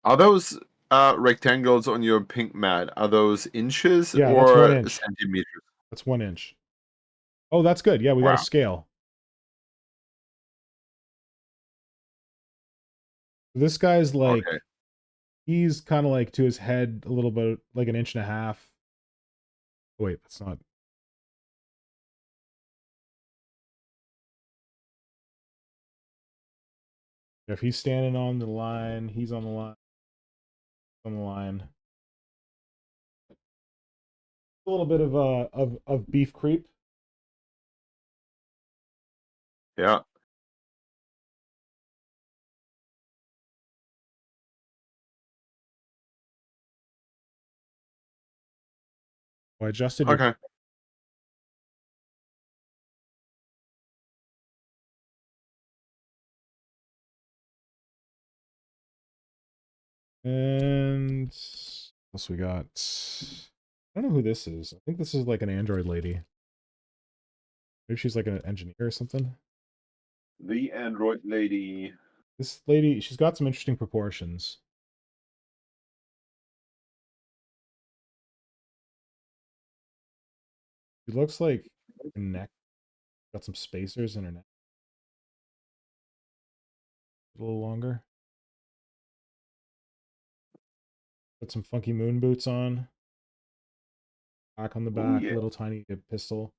Are those rectangles on your pink mat? Are those inches Yeah, that's 1 or inch. centimeters? That's 1 inch. Oh, that's good. Yeah, we got Wow. a scale. This guy's like, Okay. he's kind of like to his head a little bit, like 1.5 inches. Oh, wait, that's not. If he's standing on the line, he's on the line. On the line. A little bit of of beef creep. Yeah. I adjusted your Okay. and what else we got? I don't know who this is. I think this is like an android lady. Maybe she's like an engineer or something. The android lady. This lady, she's got some interesting proportions. She looks like her neck got some spacers in her neck. A little longer. Got some funky moon boots on. Back on the Oh, back, yeah. little tiny pistol.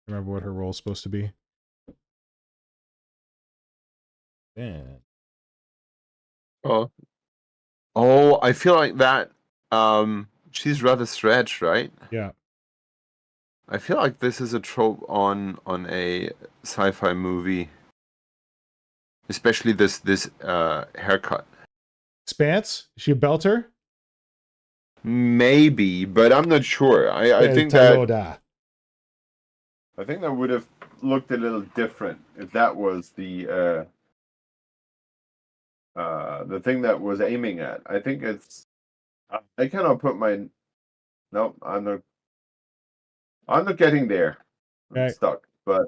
Remember what her role's supposed to be. Man. Oh. Oh, I feel like that. She's rather stretched, right? Yeah. I feel like this is a trope on a sci-fi movie, especially this haircut. Expanse? Is she a belter? Maybe, but I'm not sure. I think Toyota. that would have looked a little different if that was the the thing that was aiming at. I think it's. I cannot put my. No, I'm not. I'm not getting there. I'm Okay. stuck. But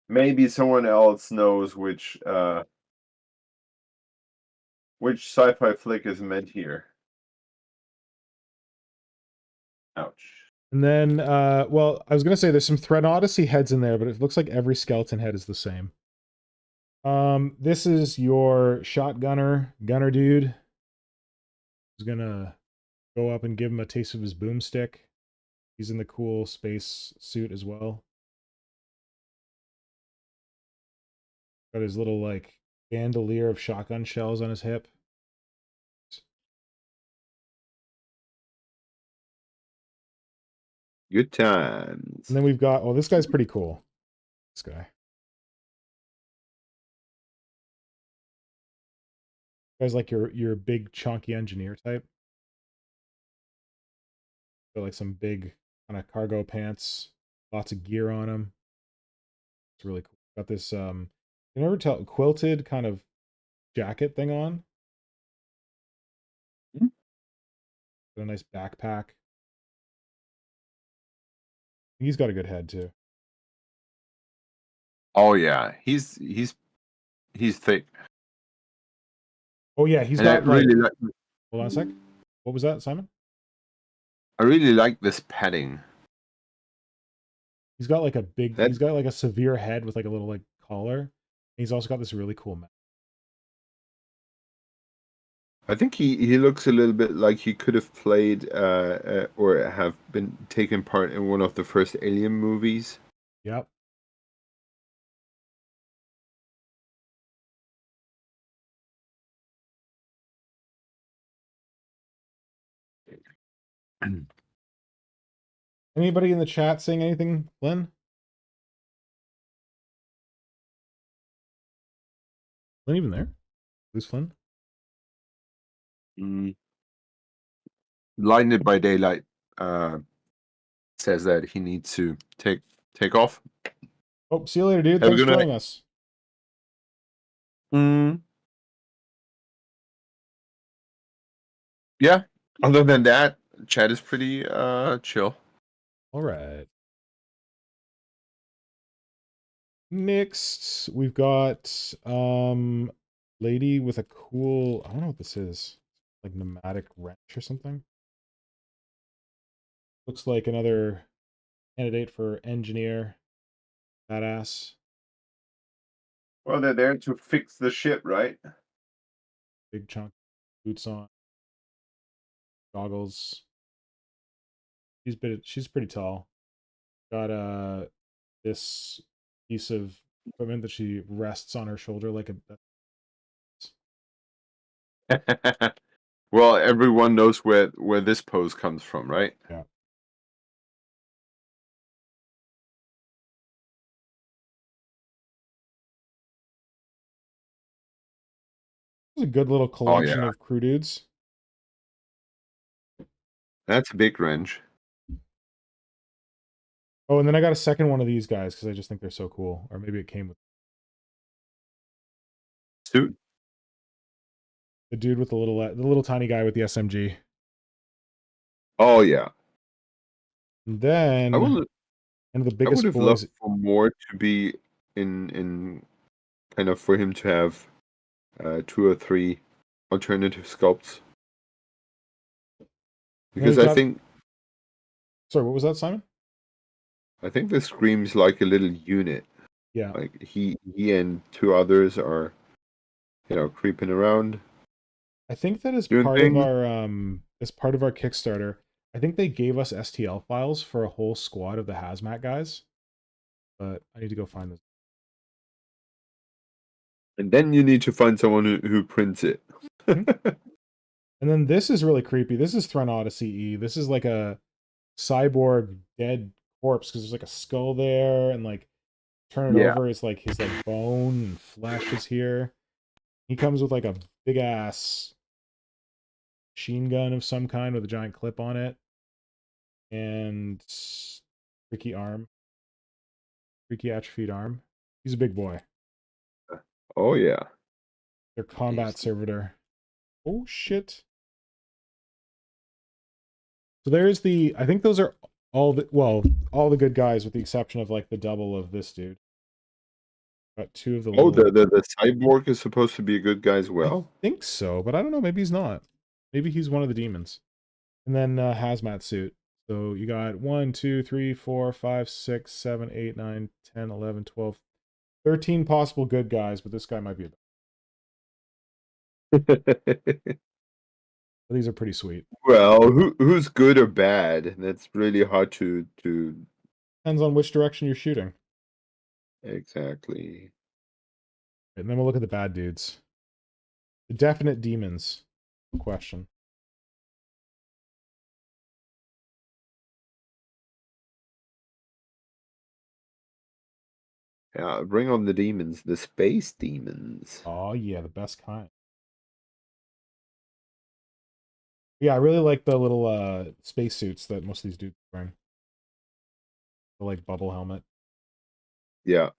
maybe someone else knows which sci-fi flick is meant here. Ouch. And then, well, I was gonna say there's some Thread Odyssey heads in there, but it looks like every skeleton head is the same. This is your shotgunner, gunner dude. Who's gonna go up and give him a taste of his boomstick. He's in the cool space suit as well. Got his little like bandolier of shotgun shells on his hip. Good times. And then we've got, oh, this guy's pretty cool. This guy. Guy's like your big chunky engineer type. Got like some big kind of cargo pants, lots of gear on him. It's really cool. Got this you never tell quilted kind of jacket thing on. Got a nice backpack. He's got a good head too. Oh yeah, he's thick. Oh yeah, he's And I got like. really like. Hold on a sec. What was that, Simon? I really like this padding. He's got like a big. That- He's got like a severe head with like a little like collar. And he's also got this really cool mask. I think he looks a little bit like he could have played or have been taken part in one of the first Alien movies. Yep. Anybody in the chat saying anything, Flynn? Flynn even there? Who's Flynn? Blinded by Daylight says that he needs to take off. Oh, see you later, dude. Have a Thanks for good night. joining us. Yeah. Other than that, chat is pretty chill. All right. Next, we've got lady with a cool, I don't know what this is. Like pneumatic wrench or something. Looks like another candidate for engineer. Badass. Well, they're there to fix the ship, right? Big chunk boots on. Goggles. She's pretty tall. Got this piece of equipment that she rests on her shoulder like a Well, everyone knows where this pose comes from, right? yeah. It's a good little collection of crew dudes. That's a big wrench. Oh, and then I got a second one of these guys because I just think they're so cool. Or maybe it came with Suit. the dude with the little tiny guy with the SMG. Oh yeah. And then one of the I biggest would have boys. loved for more to be in kind of for him to have 2 or 3 alternative sculpts. Because I think Sorry, what was that, Simon? I think this screams like a little unit. Yeah. Like he and 2 others are, creeping around. I think that is doing part things. of our Kickstarter. I think they gave us STL files for a whole squad of the hazmat guys. But I need to go find those. And then you need to find someone who prints it. And then this is really creepy. This is Thread Odyssey E. This is like a cyborg dead corpse because there's like a skull there, and like turn it over, it's like his like bone and flesh is here. He comes with like a big ass machine gun of some kind with a giant clip on it, and freaky atrophied arm. He's a big boy. Oh yeah. Their combat servitor. Oh shit. So there's the, I think those are all the, well, all the good guys with the exception of like the double of this dude. Got two of the Oh, little... the cyborg is supposed to be a good guy as well? I think so, but I don't know, maybe he's not. Maybe he's one of the demons. And then hazmat suit. So you got 1, 2, 3, 4, 5, 6, 7, 8, 9, 10, 11, 12, 13 possible good guys, but this guy might be a... These are pretty sweet. Well, who's good or bad? That's really hard to Depends on which direction you're shooting. exactly. And then we'll look at the bad dudes. The definite demons. No question. Yeah, bring on the demons, the space demons. Oh yeah, the best kind. Yeah, I really like the little space suits that most of these dudes are wearing. The like bubble helmet. Yeah.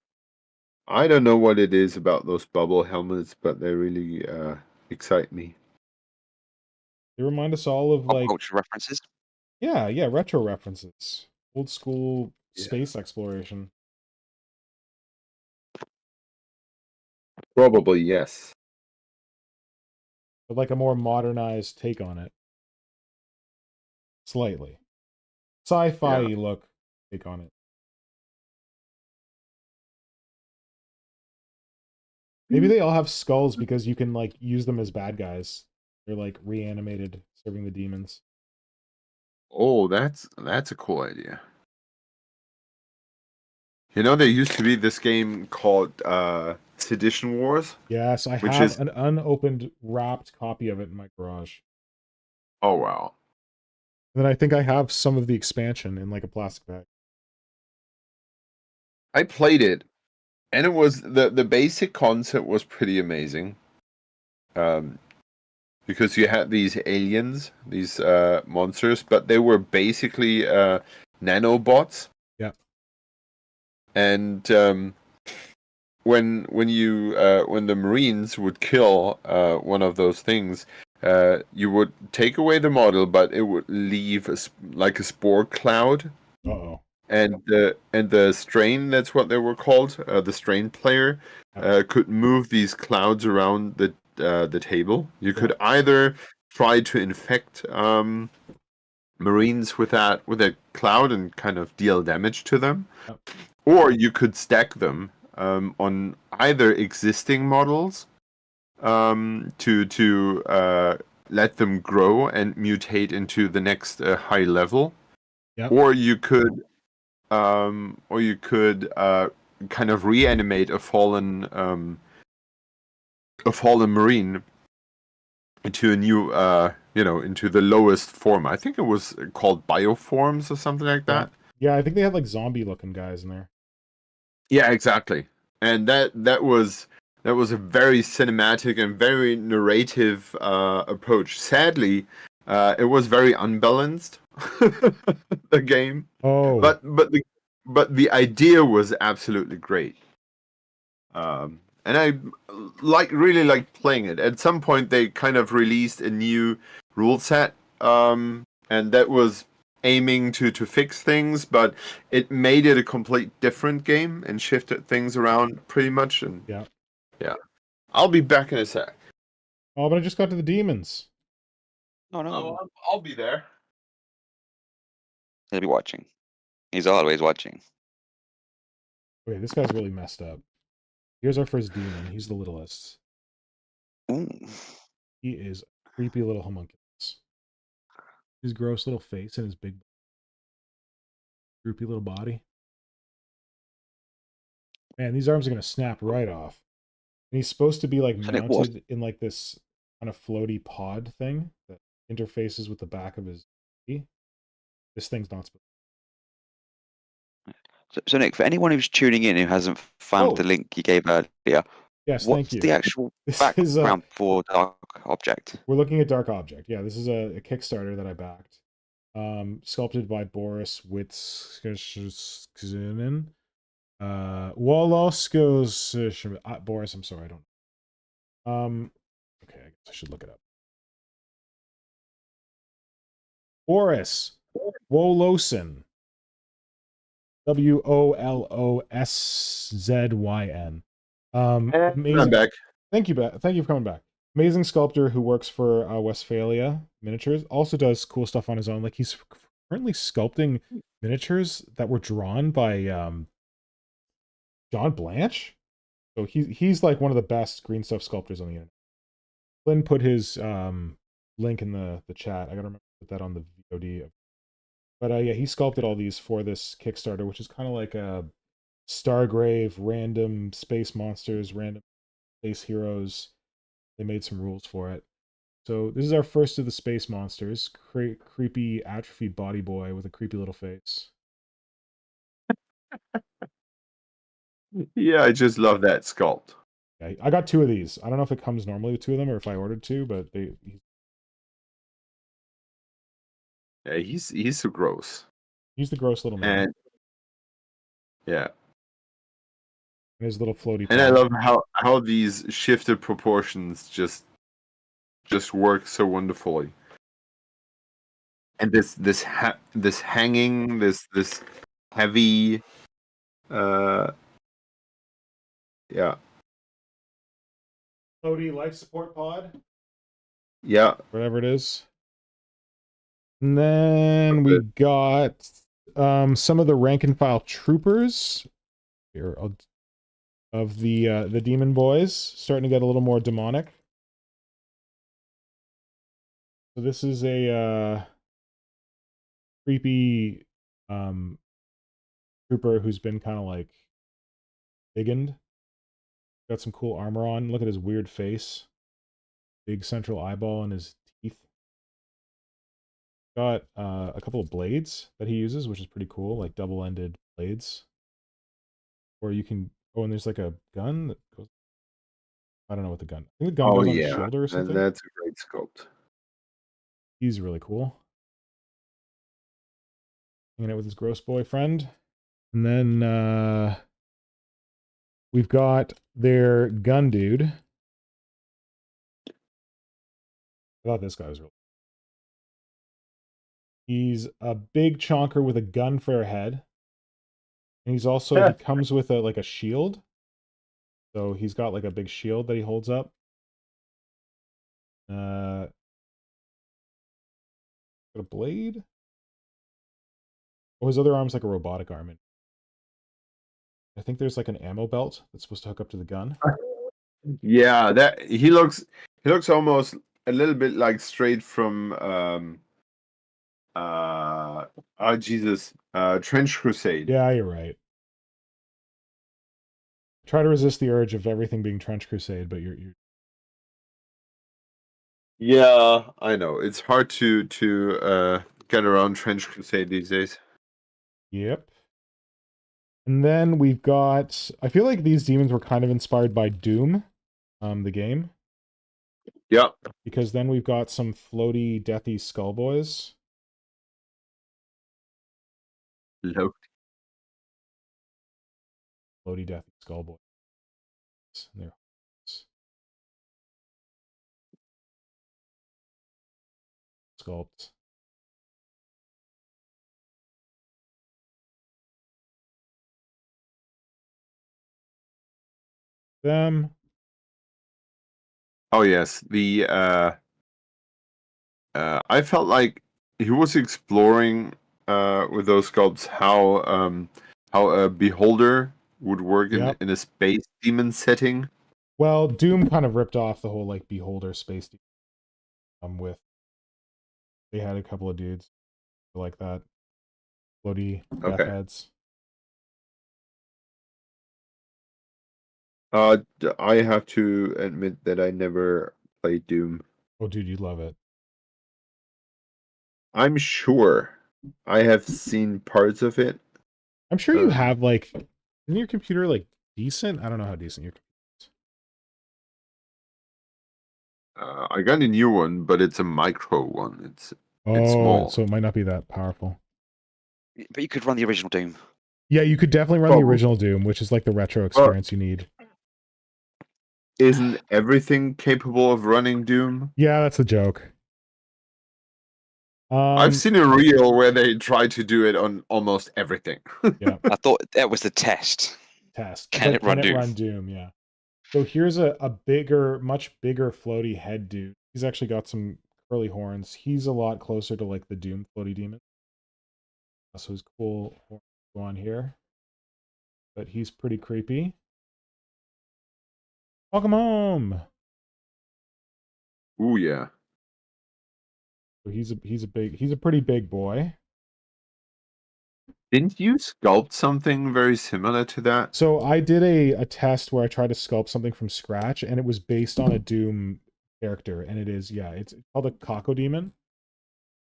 I don't know what it is about those bubble helmets, but they really excite me. They remind us all of Pop like, culture references. yeah, retro references. Old school Yeah. space exploration. Probably yes. But like a more modernized take on it. Slightly. Sci-fi look take on it. Maybe they all have skulls because you can like use them as bad guys. They're like reanimated, serving the demons. Oh, that's a cool idea. You know, there used to be this game called Sedition Wars. Yes, I Which have is... an unopened, wrapped copy of it in my garage. Oh wow. And then I think I have some of the expansion in like a plastic bag. I played it, and it was the basic concept was pretty amazing. Because you had these aliens, these monsters, but they were basically nanobots. Yeah. And when the Marines would kill one of those things, you would take away the model, but it would leave like a spore cloud. Uh-oh. And the strain, that's what they were called, the strain player, could move these clouds around the table. You could either try to infect Marines with a cloud and kind of deal damage to them, or you could stack them on either existing models to let them grow and mutate into the next high level, or you could kind of reanimate a fallen Marine into a new into the lowest form. I think it was called bioforms or something like that. Yeah, I think they had like zombie looking guys in there. Yeah, exactly. And that was a very cinematic and very narrative approach. Sadly, it was very unbalanced, the game. Oh. But the idea was absolutely great. And I really liked playing it. At some point, they kind of released a new rule set, and that was aiming to fix things, but it made it a complete different game and shifted things around pretty much. And yeah. I'll be back in a sec. Oh, but I just got to the demons. Oh no. Oh, I'll be there. He'll be watching. He's always watching. Wait, this guy's really messed up. Here's our first demon. He's the littlest. Ooh. He is a creepy little homunculus. His gross little face and his big, droopy little body. Man, these arms are going to snap right off. And he's supposed to be like mounted in like this kind of floaty pod thing that interfaces with the back of his body. This thing's not supposed to. So Nick, for anyone who's tuning in who hasn't found the link you gave earlier, yes, what's thank you. The actual background for Dark Object? We're looking at Dark Object. Yeah, this is a Kickstarter that I backed. Sculpted by Boris Witzkinen. Woloskos. Boris, I'm sorry, I don't know. Okay, I guess I should look it up. Boris Wolosin. Woloszyn. And I'm Amazing. back. Thank you, thank you for coming back. Amazing sculptor who works for Westphalia Miniatures. Also does cool stuff on his own. Like he's currently sculpting miniatures that were drawn by John Blanche. So he's like one of the best green stuff sculptors on the internet. Flynn put his link in the chat. I gotta remember to put that on the VOD. But yeah, he sculpted all these for this Kickstarter, which is kind of like a Stargrave, random space monsters, random space heroes. They made some rules for it. So this is our first of the space monsters. Creepy atrophied body boy with a creepy little face. Yeah, I just love that sculpt. Yeah, I got 2 of these. I don't know if it comes normally with 2 of them or if I ordered 2, but Yeah, he's so gross. he's the gross little man. And yeah. And his little floaty And I pod. love how these shifted proportions just work so wonderfully. And this hanging, this heavy yeah. Floaty life support pod. Yeah. Whatever it is. And then we got some of the rank and file troopers here of the demon boys, starting to get a little more demonic. So this is a creepy trooper who's been kind of like biggened. Got some cool armor on. Look at his weird face. Big central eyeball and his teeth. Got a couple of blades that he uses, which is pretty cool, like double-ended blades. Or you can... Oh, and there's like a gun that goes... I don't know what the gun... I think the gun goes on his shoulder or something. That's a great sculpt. He's really cool. Hanging out with his gross boyfriend. And then we've got their gun dude. I thought this guy was really... He's a big chonker with a gun for a head. And he's also, he comes with like a shield. So he's got like a big shield that he holds up. Got a blade. Oh, his other arm's like a robotic arm. I think there's like an ammo belt that's supposed to hook up to the gun. Yeah, that he looks almost a little bit like straight from Trench Crusade. Yeah, you're right. Try to resist the urge of everything being Trench Crusade, but you're... Yeah, I know. It's hard to get around Trench Crusade these days. Yep. And then we've got... I feel like these demons were kind of inspired by Doom, the game. Yep. Because then we've got some floaty, deathy skull boys. Low. Floaty, deathy skull boys. There. Sculpt. Them. Oh yes, the I felt like he was exploring with those sculpts how a beholder would work in a space demon setting. Well, Doom kind of ripped off the whole like beholder space demon with... They had a couple of dudes like that. Floaty death heads. I have to admit that I never played Doom. Oh, dude, you'd love it. I'm sure I have seen parts of it. I'm sure you have, like... Isn't your computer, like, decent? I don't know how decent your computer is. I got a new one, but it's a micro one. It's small. So it might not be that powerful. But you could run the original Doom. Yeah, you could definitely run the original Doom, which is like the retro experience you need. isn't everything capable of running Doom? Yeah, that's a joke. I've seen a reel where they try to do it on almost everything. Yeah, I thought that was the test. test. Can It's it run Doom? run Doom? Yeah. So here's a bigger, much bigger floaty head dude. He's actually got some curly horns. He's a lot closer to like the Doom floaty demon. So his cool horns go on here, but he's pretty creepy. Welcome home. Ooh, yeah. So he's a pretty big boy. Didn't you sculpt something very similar to that? So I did a test where I tried to sculpt something from scratch, and it was based on a Doom character, and it is, yeah, it's called a Kako Demon,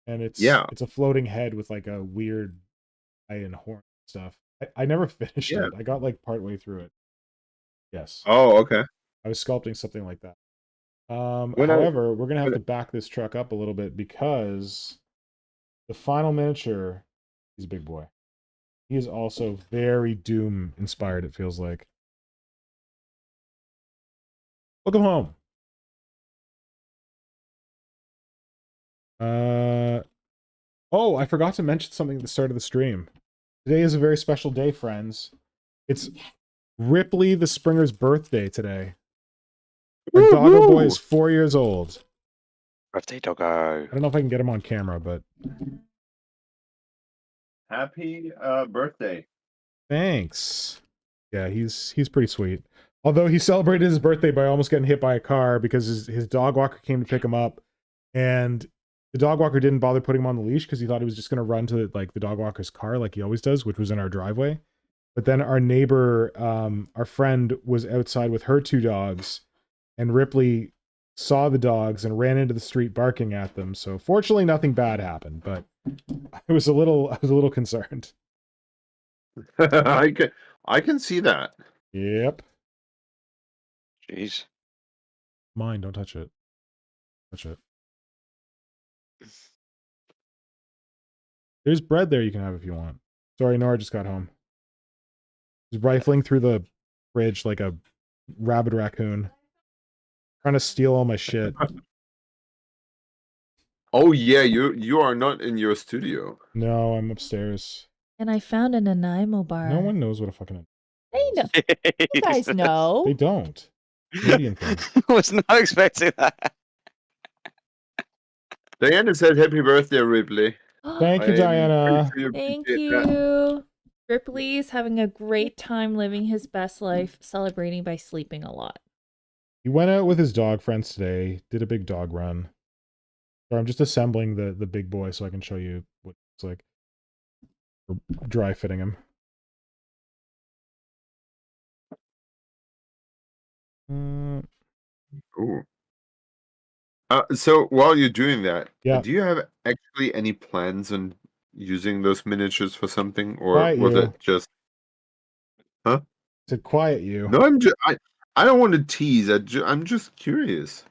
and it's a floating head with like a weird eye and horn stuff. I never finished it. I got like partway through it. Yes. Oh, okay. I was sculpting something like that. However, we're gonna have to back this truck up a little bit because the final miniature is a big boy. He is also very Doom inspired, it feels like. Welcome home. Oh, I forgot to mention something at the start of the stream. Today is a very special day, friends. It's Ripley the Springer's birthday today. Our doggo boy is 4 years old. Birthday doggo. I don't know if I can get him on camera, but Happy birthday. thanks. Yeah, he's pretty sweet. Although he celebrated his birthday by almost getting hit by a car because his dog walker came to pick him up, and the dog walker didn't bother putting him on the leash because he thought he was just going to run to like the dog walker's car like he always does, which was in our driveway. But then our neighbor, our friend, was outside with her 2 dogs, and Ripley saw the dogs and ran into the street barking at them. So fortunately, nothing bad happened, but I was a little concerned. I can see that. Yep. Jeez. Mine, don't touch it. Touch it. There's bread there you can have if you want. Sorry, Nora just got home. He's rifling through the fridge like a rabid raccoon. Trying to steal all my shit. Oh yeah, you are not in your studio. No, I'm upstairs. And I found an Nanaimo bar. No one knows what a fucking... They know. You guys know. They don't. Canadian thing. I was not expecting that. Diana said happy birthday, Ripley. Thank you, Diana. Thank you. Ripley's having a great time living his best life, celebrating by sleeping a lot. He went out with his dog friends today, did a big dog run. So I'm just assembling the big boy so I can show you what it's like. Or dry fitting him. Ooh. So while you're doing that, Yeah. do you have actually any plans on using those miniatures for something, or Quiet was you. it just? Huh? To quiet you. No, I don't want to tease. I'm just curious.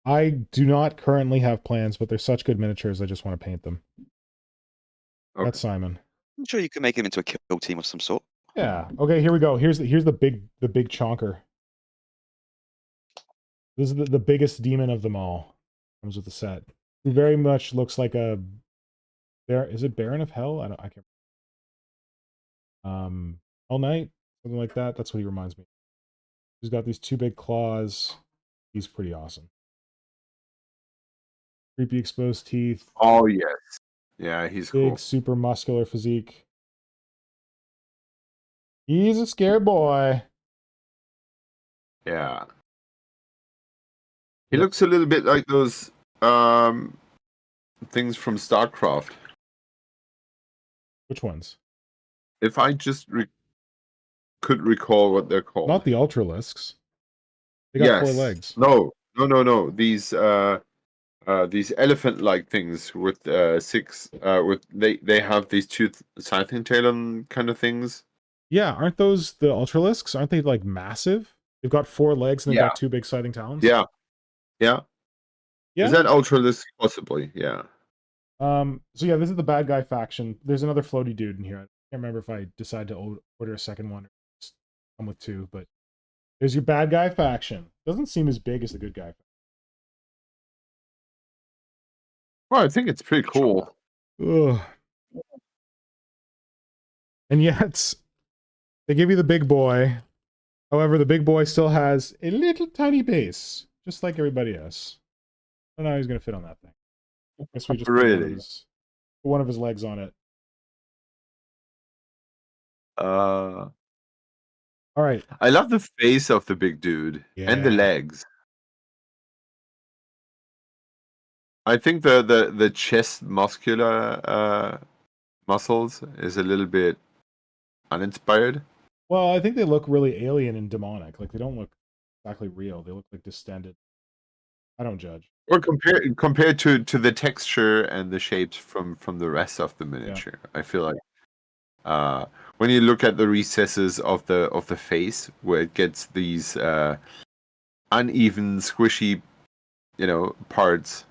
I do not currently have plans, but they're such good miniatures, I just want to paint them. Okay. That's Simon. I'm sure you can make him into a kill team of some sort. Yeah. Okay, here we go. Here's the big chonker. This is the biggest demon of them all. Comes with the set. Who very much looks like a is it Baron of Hell? I can't. All Night, something like that. That's what he reminds me. He's got these 2 big claws. He's pretty awesome. Creepy exposed teeth. Oh yes, yeah, he's Big, cool. super muscular physique. He's a scared boy. Yeah, he looks a little bit like those things from StarCraft. Which ones? If I just could recall what they're called. Not the Ultralisks. They got 4 legs. No. These elephant-like things with 6 with they have these 2 scything tail kind of things. Yeah, aren't those the Ultralisks? Aren't they like massive? They've got 4 legs and they've got 2 big scything talons. Yeah. Yeah. Is that Ultralisk? Possibly. Yeah. So yeah, this is the bad guy faction. There's another floaty dude in here. I can't remember if I decide to order a second one or just come with 2, but there's your bad guy faction. Doesn't seem as big as the good guy. Well, I think it's pretty cool. Ugh. And yet, they give you the big boy. However, the big boy still has a little tiny base, just like everybody else. I don't know how he's going to fit on that thing. I guess we just Really? put one of his legs on it. Uh, All right. I love the face of the big dude and the Yeah. legs. I think the chest muscular muscles is a little bit uninspired. Well, I think they look really alien and demonic. Like, they don't look exactly real. They look like distended. I don't judge. Or compared to the texture and the shapes from the rest of the miniature. I feel like when you look at the recesses of the face where it gets these uneven, squishy, parts.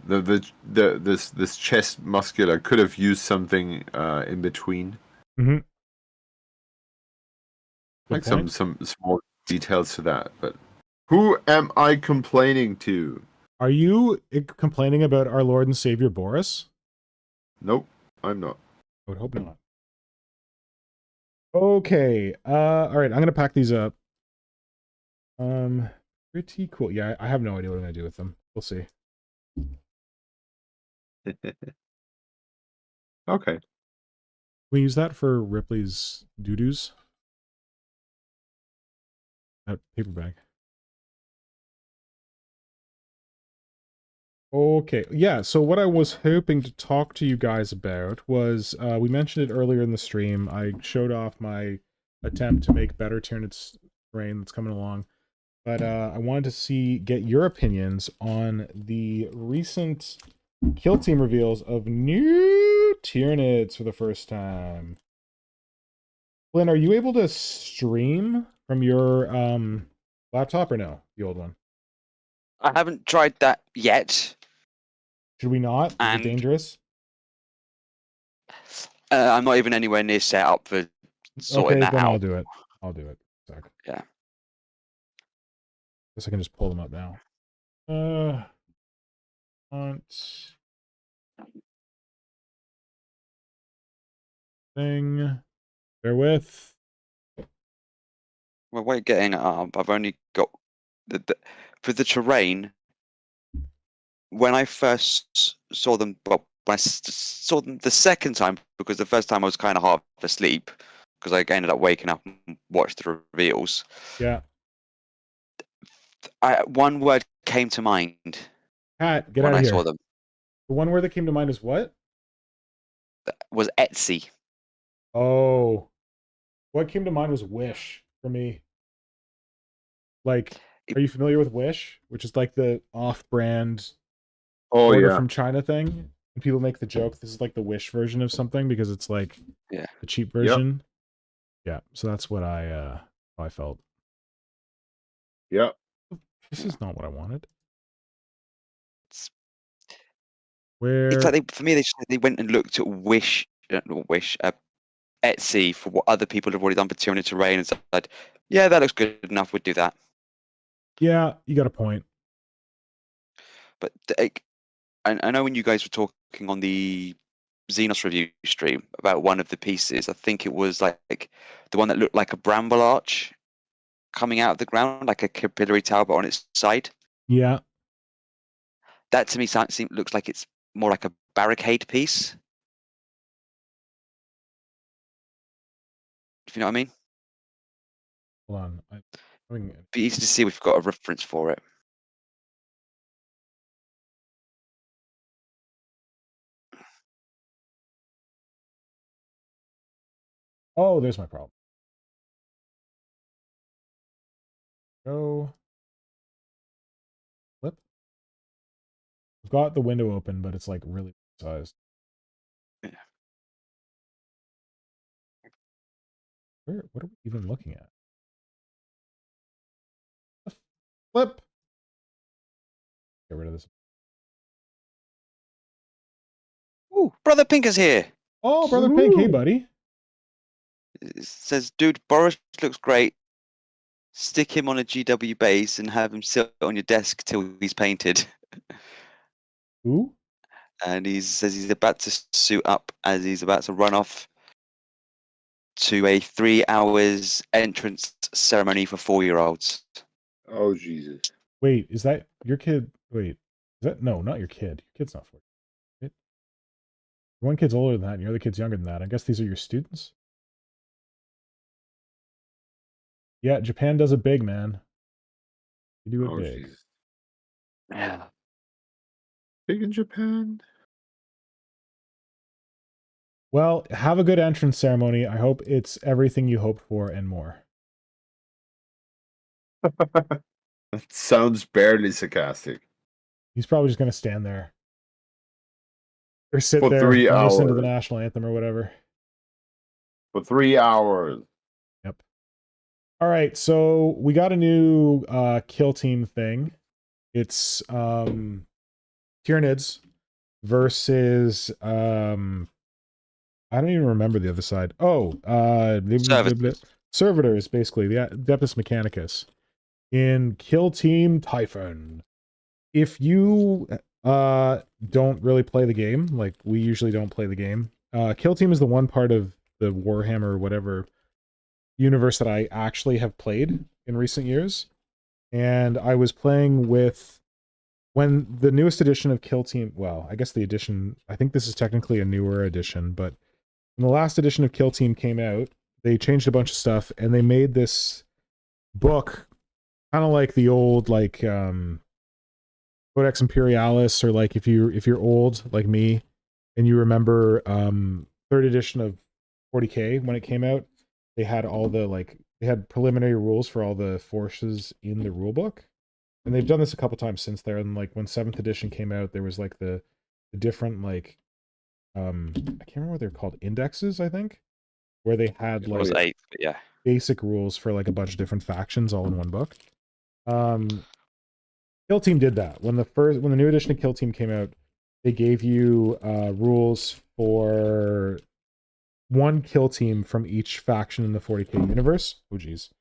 This chest muscular could have used something in between. Mm-hmm. Like some small details to that, but who am I complaining to? Are you complaining about our Lord and Savior Boris? Nope, I'm not. I would hope not. Okay. All right. I'm gonna pack these up. Pretty cool. Yeah, I have no idea what I'm gonna do with them. We'll see. Okay. We use that for Ripley's doo-doos. That paper bag. Okay, yeah, so what I was hoping to talk to you guys about was, we mentioned it earlier in the stream. I showed off my attempt to make better Tyranids terrain that's coming along. But I wanted to get your opinions on the recent kill team reveals of new Tyranids for the first time. Flynn, are you able to stream from your laptop or no? The old one? I haven't tried that yet. Should we not? Is it dangerous? I'm not even anywhere near set up for sorting that then out. I'll do it. I'll do it. Sorry. Yeah. Guess I can just pull them up now. Thing. Bear with. Well, wait, getting it up. I've only got for the terrain. When I first saw them, well, I saw them the second time, because the first time I was kind of half asleep because I ended up waking up and watched the reveals. Yeah. One word came to mind. Pat, get when out of I here. saw them. The one word that came to mind is what? Was Etsy. Oh. What came to mind was Wish for me. Like, are you familiar with Wish? Which is like the off-brand order from China thing? And people make the joke, this is like the Wish version of something because it's like the cheap version. Yep. Yeah, so that's what I felt. Yep. This is not what I wanted. It's like for me, they went and looked at Etsy for what other people have already done for Tyranid terrain and said, yeah, that looks good enough, we'd do that. Yeah, you got a point. But I know when you guys were talking on the Xenos review stream about one of the pieces, I think it was like the one that looked like a bramble arch coming out of the ground, like a capillary tower but on its side. Yeah. That to me looks like it's more like a barricade piece. If you know what I mean? Hold on. Be easy to see if we've got a reference for it. Oh, there's my problem. Go. Flip. I've got the window open, but it's like really sized. Yeah. What are we even looking at? Flip. Get rid of this. Ooh, Brother Pink is here. Oh, Brother Pink. Hey, buddy. It says, dude, Boris looks great. stick him on a GW base and have him sit on your desk till he's painted. Who? And he says he's about to suit up as he's about to run off to a 3 hours entrance ceremony for 4-year-olds. Oh Jesus! Wait, is that your kid? Wait, is that no, not your kid. Your kid's not 40. Right? One kid's older than that, and your other kid's younger than that. I guess these are your students. Yeah, Japan does it big, man. You do it Oh big. Jesus! Yeah. Big in Japan. Well, have a good entrance ceremony. I hope it's everything you hoped for and more. That sounds barely sarcastic. He's probably just going to stand there. Or sit For there 3 and listen to the hours. national anthem or whatever. For 3 hours. Yep. All right, so we got a new kill team thing. It's Tyranids versus I don't even remember the other side. Oh, Servitors, basically, the Adeptus Mechanicus in Kill Team Typhon. If you don't really play the game, like we usually don't play the game, Kill Team is the one part of the Warhammer or whatever universe that I actually have played in recent years. And I was playing with when the newest edition of Kill Team, well, I guess the edition, I think this is technically a newer edition, but when the last edition of Kill Team came out, they changed a bunch of stuff and they made this book kind of like the old like Codex Imperialis, or like if you're old like me and you remember third edition of 40K when it came out, they had all the like they had preliminary rules for all the forces in the rule book. And they've done this a couple times since there. And like when 7th edition came out, there was like the different like I can't remember what they're called, indexes, I think, where they had It like was 8, but yeah. basic rules for like a bunch of different factions all in one book. Kill Team did that. When the new edition of Kill Team came out, they gave you rules for one kill team from each faction in the 40K universe. Oh geez.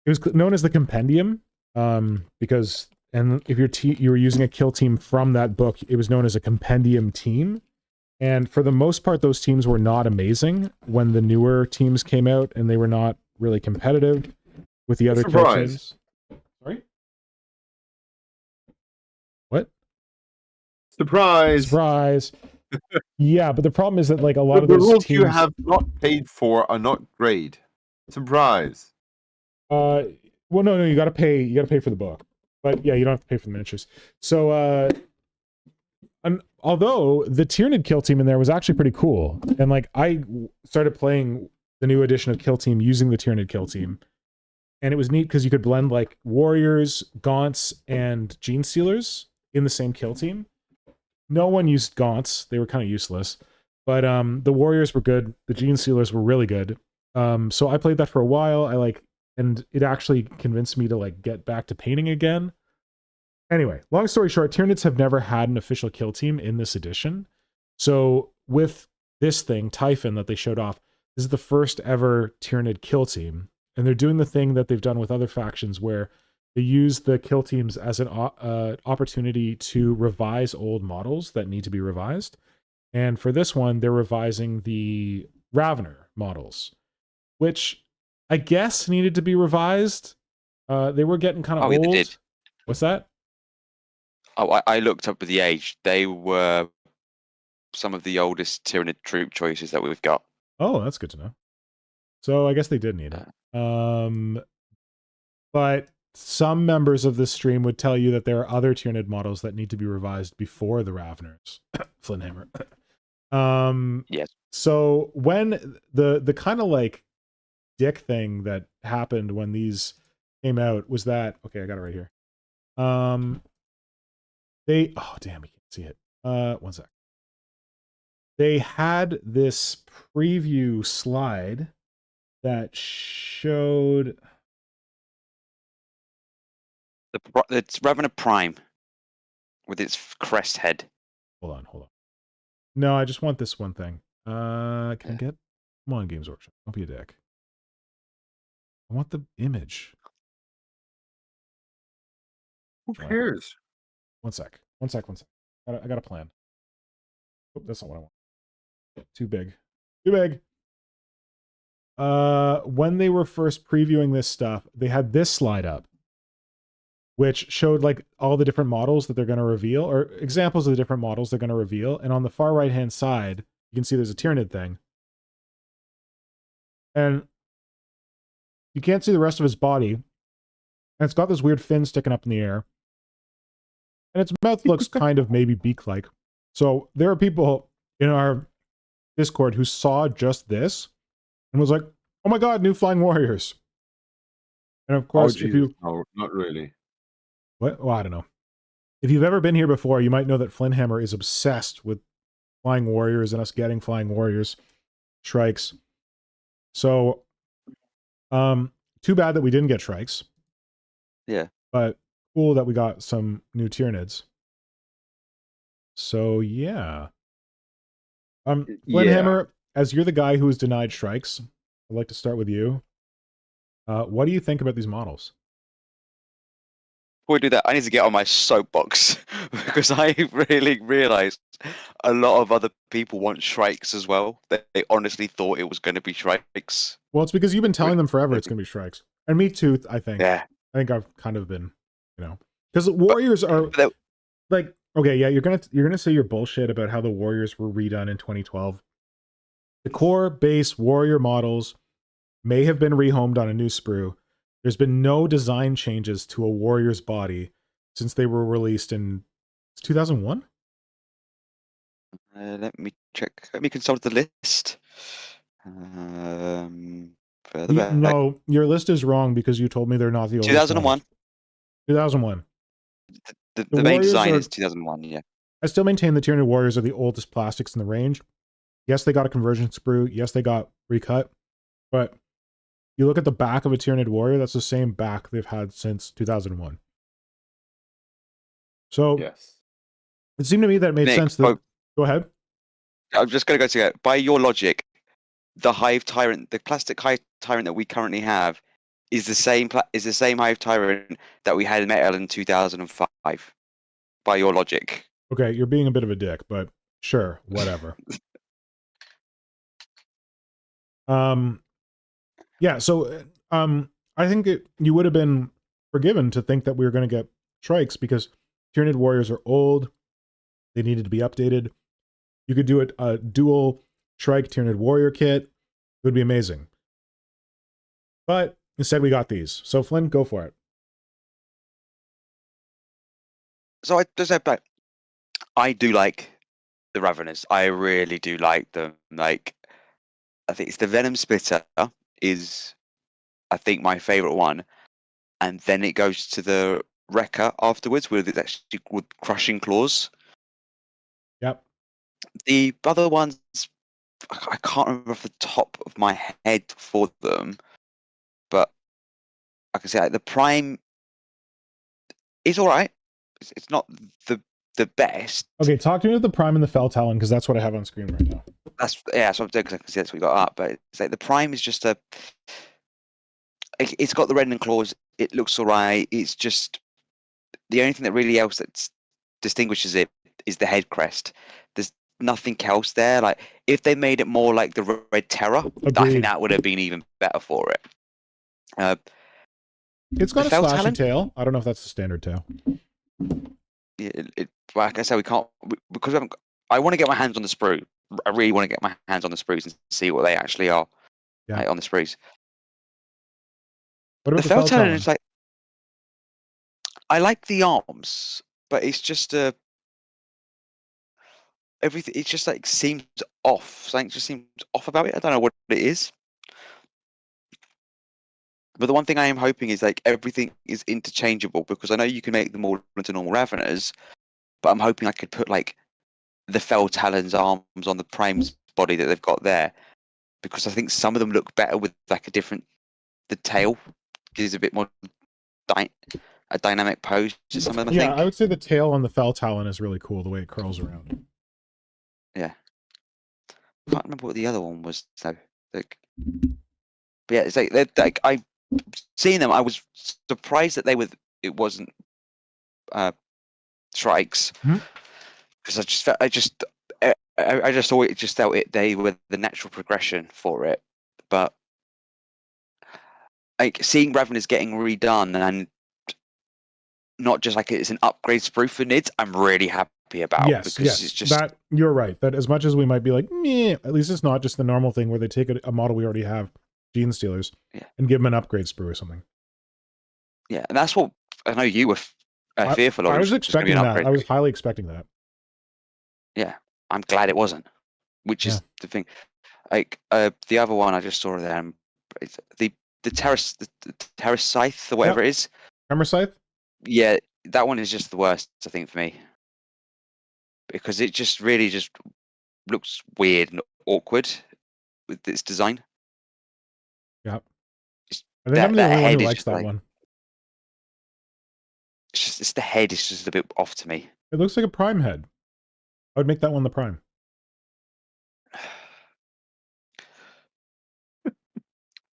It was known as the Compendium, because and if you were using a kill team from that book, it was known as a Compendium team. And for the most part, those teams were not amazing when the newer teams came out, and they were not really competitive with the other kill teams. Sorry? What? Surprise! Surprise. Yeah, but the problem is that like a lot of The those rules teams, you have not paid for are not great. Surprise! well, no, you gotta pay for the book. But yeah, you don't have to pay for the miniatures. So and although the Tyranid kill team in there was actually pretty cool, and like I started playing the new edition of Kill Team using the Tyranid kill team, and it was neat because you could blend like warriors, gaunts, and gene stealers in the same kill team. No one used gaunts; they were kind of useless. But the warriors were good. The gene stealers were really good. So I played that for a while. And it actually convinced me to like get back to painting again. Anyway, long story short, Tyranids have never had an official kill team in this edition. So with this thing, Typhon, that they showed off, this is the first ever Tyranid kill team. And they're doing the thing that they've done with other factions where they use the kill teams as an opportunity to revise old models that need to be revised. And for this one, they're revising the Ravener models, which I guess needed to be revised. They were getting kind of old. Yeah, they did. What's that? Oh, I looked up with the age. They were some of the oldest Tyranid troop choices that we've got. Oh, that's good to know. So I guess they did need it. But some members of this stream would tell you that there are other Tyranid models that need to be revised before the Raveners. Flynnhammer. Yes. So when the kind of like dick thing that happened when these came out was that, okay, I got it right here. Oh damn, you can't see it. One sec. They had this preview slide that showed it's Ravener Prime with its crest head. Hold on. No, I just want this one thing. Can I get? Come on, Games Workshop. Don't be a dick. I want the image. Who cares? One sec. I got a plan. Oh, that's not what I want. Too big. Too big. When they were first previewing this stuff, they had this slide up, which showed like all the different models that they're going to reveal, or examples of the different models they're going to reveal. And on the far right-hand side, you can see there's a Tyranid thing. And you can't see the rest of his body. And it's got this weird fin sticking up in the air. And its mouth looks kind of maybe beak-like. So there are people in our Discord who saw just this and was like, oh my god, new Flying Warriors. And of course, if you... No, not really. What? Well, I don't know. If you've ever been here before, you might know that Flynnhammer is obsessed with Flying Warriors and us getting Flying Warriors Shrikes. So, too bad that we didn't get Shrikes. Yeah. But cool that we got some new Tyranids. So, yeah. Flynnhammer, as you're the guy who was denied Shrikes, I'd like to start with you. What do you think about these models? Before we do that, I need to get on my soapbox because I really realised a lot of other people want Shrikes as well. They honestly thought it was going to be Shrikes. Well, it's because you've been telling them forever it's going to be Shrikes. And me too, I think. Yeah. I think I've kind of been, you know. Because Warriors are, like, okay, yeah, you're gonna say your bullshit about how the Warriors were redone in 2012. The core base Warrior models may have been rehomed on a new sprue. There's been no design changes to a Warrior's body since they were released in 2001? Let me check. Let me consult the list. Further back. No, your list is wrong because you told me they're not the oldest. 2001. 2001. The main design is 2001, yeah. I still maintain the Tyranid Warriors are the oldest plastics in the range. Yes, they got a conversion sprue. Yes, they got recut. But you look at the back of a Tyranid Warrior, that's the same back they've had since 2001. So Yes. it seemed to me that it made sense that... Go ahead. I'm just going to go to it. By your logic, the Hive Tyrant, the plastic Hive Tyrant that we currently have, is the same Hive Tyrant that we had in metal in 2005. By your logic. Okay, you're being a bit of a dick, but sure, whatever. Yeah, so I think you would have been forgiven to think that we were going to get Shrikes because Tyranid Warriors are old. They needed to be updated. You could do a dual Shrike Tyranid Warrior kit. It would be amazing. But instead we got these. So Flynn, go for it. So I just said back. I do like the Raveners. I really do like them. Like, I think it's the Venom Splitter is, I think, my favourite one, and then it goes to the Wrecker afterwards with it's actually with crushing claws. Yep. The other ones, I can't remember off the top of my head for them, but I can say like, the Prime is all right. It's not the best. Okay, talk to me about the Prime and the Fell Talon, because that's what I have on screen right now. So I'm doing because I can see that's what we got up. But it's like the Prime is just it's got the Reddening claws. It looks alright. It's just the only thing that really else that distinguishes it is the head crest. There's nothing else there. Like if they made it more like the Red Terror, Agreed. I think that would have been even better for it. It's got a Fell slashy Talon? tail. I don't know if that's the standard tail. Like I said, we can't because I want to get my hands on the sprue. I really want to get my hands on the sprues and see what they actually are. Yeah. Like, on the sprues. What about The the Fell Fell Talon Talon? is like I like the arms, but it's just everything. It just like seems off. Something just seems off about it. I don't know what it is. But the one thing I am hoping is like everything is interchangeable because I know you can make them all into normal Raveners, but I'm hoping I could put like the Fell Talon's arms on the Prime's body that they've got there, because I think some of them look better with like the tail gives a bit more a dynamic pose to some of them. I think. I would say the tail on the Fell Talon is really cool, the way it curls around. Yeah. I can't remember what the other one was though. Like, but yeah, it's like seeing them, I was surprised that it wasn't strikes, Mhm. because I just thought it just felt they were the natural progression for it. But like seeing Ravenous getting redone and not just like it's an upgrade sprue for Nids, I'm really happy about, Yes, because it's yes, just that you're right. That as much as we might be like, meh, at least it's not just the normal thing where they take a model we already have, Gene Stealers, Yeah. and give them an upgrade sprue or something. yeah, and that's what I know you were fearful of. I It was just gonna be expecting an that. upgrade. I was highly expecting that. Yeah, I'm glad it wasn't. Which is the thing. Like the other one I just saw there, it's the terrace scythe or whatever it is. Hammer Scythe? Yeah, that one is just the worst, I think, for me, because it just really just looks weird and awkward with its design. Yeah. It's- I think I'm the only one head who is likes just that like, one. it's the head is just a bit off to me. It looks like a Prime head. I would make that one the Prime.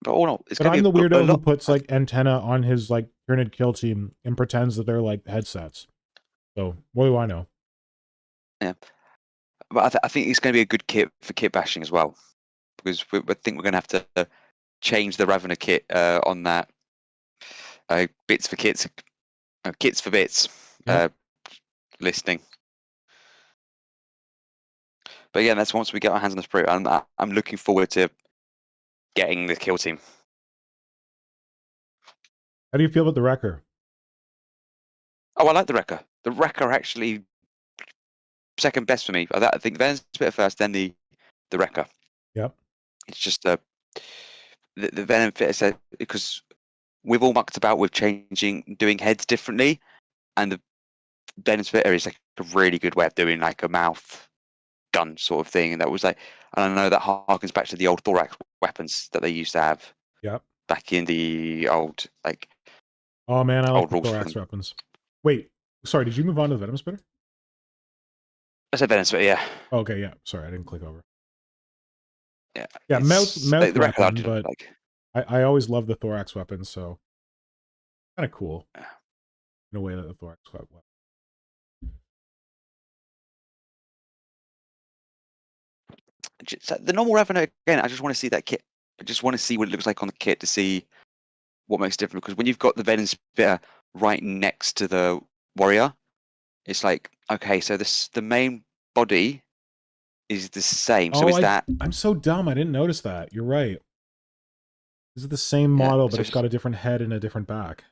But all in all, it's But gonna I'm be the weirdo a who lot. puts like antenna on his like Tyranid kill team and pretends that they're like headsets. So what do I know? Yeah, but I think it's going to be a good kit for kit bashing as well, because I think we're going to have to change the Ravener kit on that bits for kits, kits for bits listing. But yeah, that's once we get our hands on the sprue. I'm looking forward to getting the kill team. How do you feel about the Wrecker? Oh, I like the Wrecker. The Wrecker actually second best for me. I think Venom's a bit first, then the Wrecker. Yep. It's just the Venom fit, because we've all mucked about with doing heads differently, and the Venom Spitter is like a really good way of doing like a mouth gun sort of thing, and that was like, and I know that harkens back to the old thorax weapons that they used to have. Yep. Back in the old Oh man, I like old the rules for thorax them. weapons. Wait, sorry, did you move on to the Venom Spitter? I said Venom Spitter, yeah. Oh, okay, yeah. Sorry, I didn't click over. Yeah, Yeah, mouth the record weapon, but like. I always love the thorax weapons, so kind of cool in a way that the thorax weapon. The normal Ravener, again, I just want to see that kit. I just want to see what it looks like on the kit to see what makes it different. Because when you've got the Venom Spitter right next to the Warrior, it's like, okay, so the main body is the same. So Oh, is that? I'm so dumb. I didn't notice that. You're right. This is the same model, but so it's got a different head and a different back.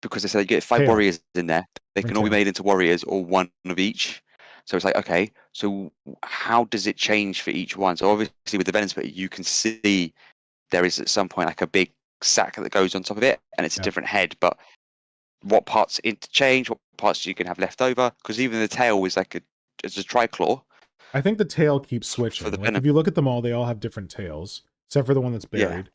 Because they said you get 5 Tail. warriors in there. They Different can all be tail. made into warriors or one of each. So it's like, okay, so how does it change for each one? So obviously with the Venom Spitter, you can see there is at some point like a big sack that goes on top of it, and it's a different head. But what parts interchange? What parts you can have left over? Because even the tail is like it's a triclaw. I think the tail keeps switching. the Like Venom. if you look at them all, they all have different tails, except for the one that's buried.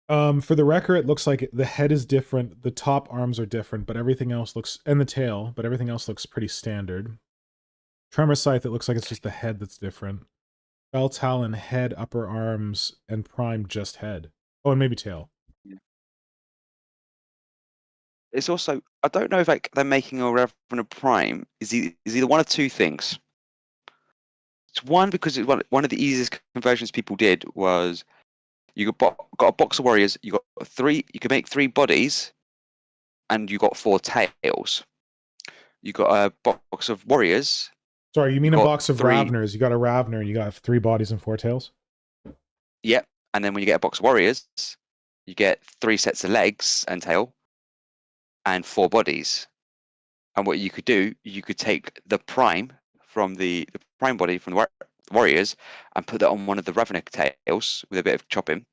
For the Wrecker, it looks like the head is different, the top arms are different, but everything else looks, and the tail, but everything else looks pretty standard. Tremor Scythe, it looks like it's just the head that's different. Bell Talon, head, upper arms, and Prime just head. Oh, and maybe tail. It's also, I don't know if like they're making a Revenant Prime is either one of two things. It's one, because it's one of the easiest conversions people did was you got a box of warriors, you got 3, you can make 3 bodies, and you got 4 tails. You got a box of warriors. Sorry, you mean a box of 3... Ravners. You got a Ravner and you got 3 bodies and 4 tails? Yep. And then when you get a box of warriors, you get 3 sets of legs and tail and 4 bodies. And what you could do, you could take the prime from the prime body from the warriors and put that on one of the Ravener tails with a bit of chopping,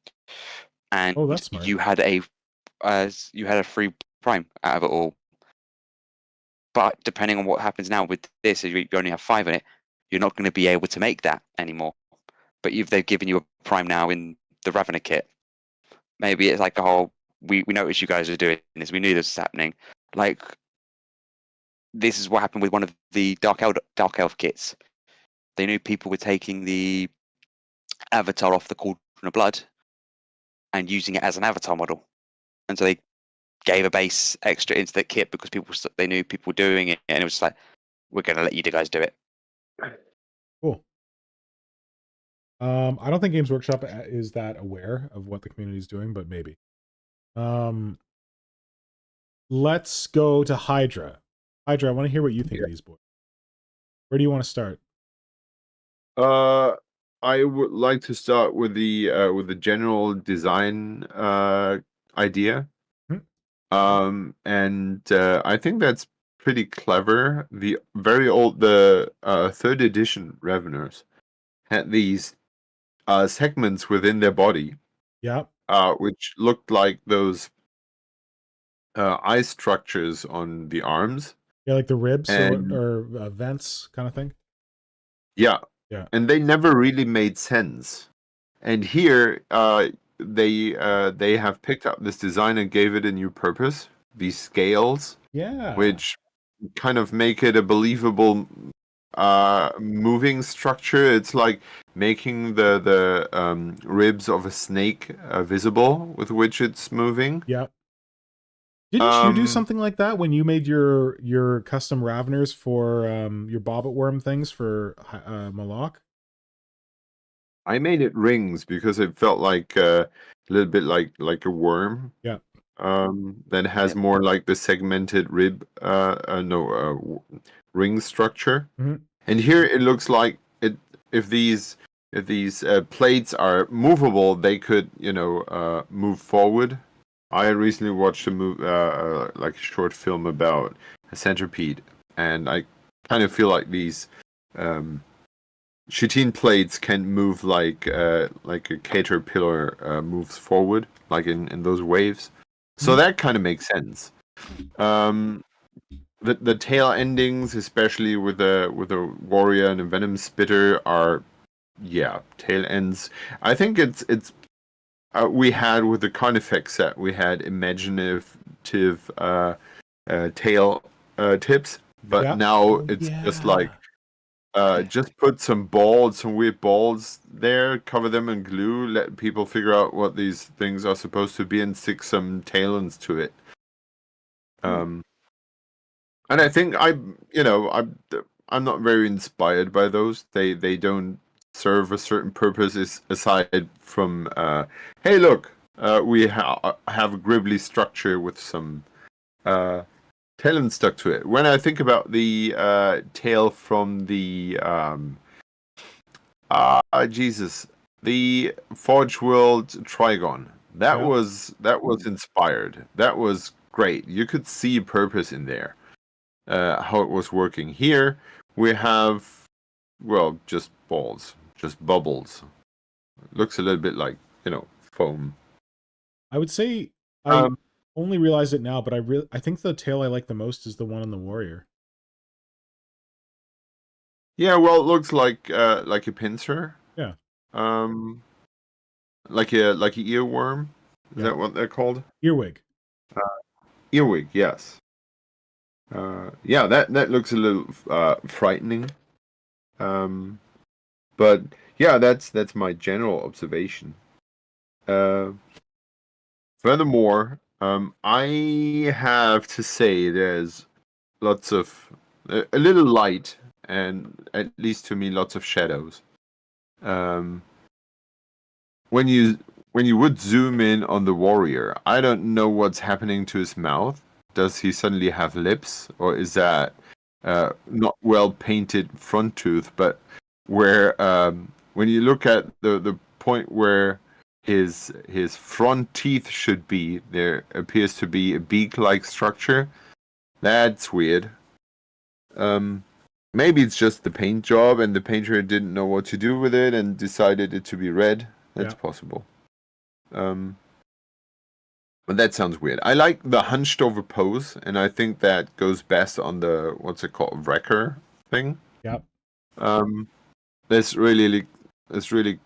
and that's smart. you had a free prime out of it all. But depending on what happens now with this, if you only have 5 in it, you're not going to be able to make that anymore. But they've given you a prime now in the Ravener kit. Maybe it's like a whole, we noticed you guys are doing this, we knew this was happening. Like, this is what happened with one of the Dark Elf kits. They knew people were taking the avatar off the Cauldron of Blood, and using it as an avatar model. And so they gave a base extra into the kit because they knew people were doing it, and it was just like, we're going to let you guys do it. Cool. I don't think Games Workshop is that aware of what the community is doing, but maybe. Let's go to Hydra. Hydra, I want to hear what you think of these boys. Where do you want to start? I would like to start with the general design idea. And I think that's pretty clever. The third edition Reveners had these segments within their body, which looked like those eye structures on the arms. Yeah, like the ribs or vents kind of thing. Yeah. Yeah. And they never really made sense. And here they have picked up this design and gave it a new purpose. These scales. Yeah. Which kind of make it a believable moving structure. It's like making the ribs of a snake visible with which it's moving. Yeah. Didn't you do something like that when you made your custom Raveners for your Bobbit Worm things for Malak? I made it rings because it felt like a little bit like a worm. Yeah. That has more like the segmented rib ring structure. Mm-hmm. And here it looks like if these plates are movable, they could move forward. I recently watched a short film about a centipede, and I kind of feel like these chitin plates can move like a caterpillar moves forward, like in those waves. So that kind of makes sense. The tail endings, especially with a warrior and a venom spitter, are tail ends. I think it's we had with the Carnifex set, we had imaginative tail tips, but now it's just like just put some weird balls there, cover them in glue, let people figure out what these things are supposed to be, and stick some tail ends to it. And I think I'm not very inspired by those. They don't serve a certain purpose aside from hey, look, we have a gribbly structure with some talent stuck to it. When I think about the tail from the the Forge World Trigon, that was inspired. That was great. You could see purpose in there. How it was working. Here we have, just balls, just bubbles. Looks a little bit like, foam. I would say I only realized it now, but I think the tail I like the most is the one on the warrior. Yeah, well, it looks like a pincer. Yeah. Like a earworm. Is that what they're called? Earwig. Earwig, yes. That looks a little frightening. But yeah, that's my general observation. Furthermore, I have to say there's lots of a little light, and at least to me, lots of shadows. When you would zoom in on the warrior, I don't know what's happening to his mouth. Does he suddenly have lips, or is that not well painted front tooth? But where when you look at the point where his front teeth should be, there appears to be a beak-like structure. That's weird. Maybe it's just the paint job, and the painter didn't know what to do with it and decided it to be red. That's possible. But that sounds weird. I like the hunched over pose, and I think that goes best on the, what's it called, wrecker thing. Yep. This really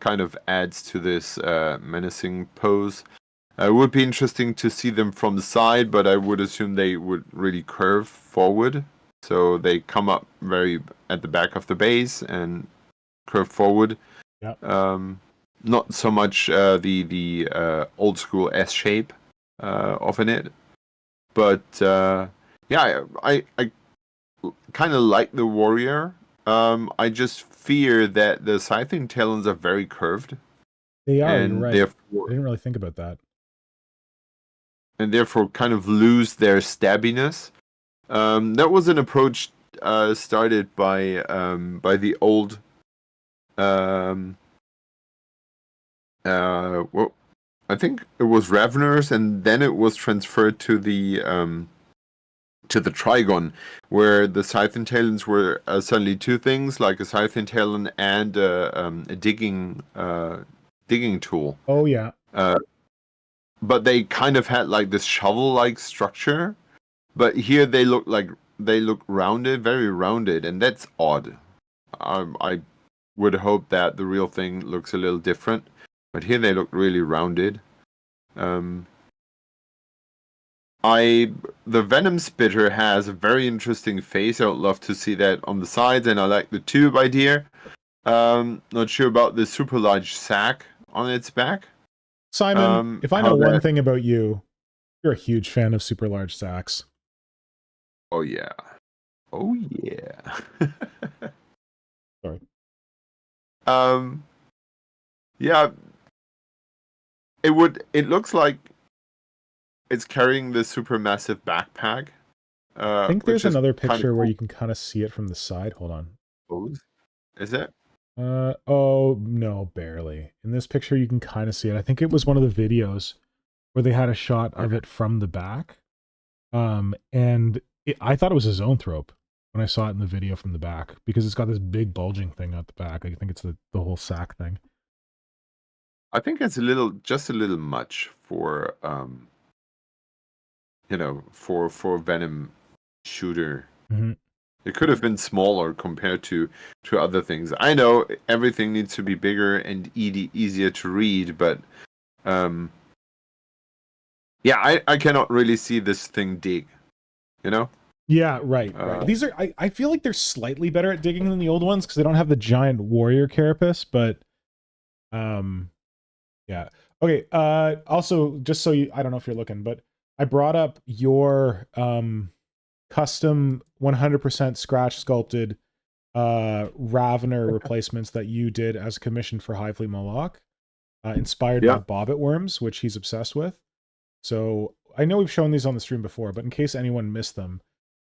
kind of adds to this menacing pose. It would be interesting to see them from the side, but I would assume they would really curve forward. So they come up very at the back of the base and curve forward. Yep. not so much the old school S shape of it, but yeah, I kind of like the warrior. I just fear that the scything talons are very curved. They are. And You're right. therefore, I didn't really think about that. And therefore kind of lose their stabbiness. That was an approach started by the old well, I think it was Raveners, and then it was transferred to the Trigon, where the Scythian Talons were suddenly two things, like a Scythian Talon and a digging tool. Oh yeah. But they kind of had like this shovel-like structure. But here they look rounded, very rounded, and that's odd. I would hope that the real thing looks a little different, but here they look really rounded. The Venom Spitter has a very interesting face. I would love to see that on the sides, and I like the tube idea. Not sure about the super large sack on its back. Simon, if I know one thing about you, you're a huge fan of super large sacks. Oh yeah. Oh yeah. Sorry. Yeah. It looks like it's carrying this super massive backpack. I think there's another picture where cool. you can kind of see it from the side. Hold on. Is it? Oh no, barely. In this picture you can kind of see it. I think it was one of the videos where they had a shot of it from the back. And I thought it was a zoanthrope when I saw it in the video from the back, because it's got this big bulging thing at the back. I think it's the whole sack thing. I think it's just a little much for for Venom shooter. Mm-hmm. It could have been smaller compared to other things. I know everything needs to be bigger and easier to read, but yeah, I cannot really see this thing dig, you know? Yeah, right. These are, I feel like they're slightly better at digging than the old ones because they don't have the giant warrior carapace, but yeah. Okay, also, just so you, I don't know if you're looking, but I brought up your custom 100% scratch sculpted Ravener replacements that you did as a commission for Highfleet Moloch, inspired by Bobbit worms, which he's obsessed with. So I know we've shown these on the stream before, but in case anyone missed them,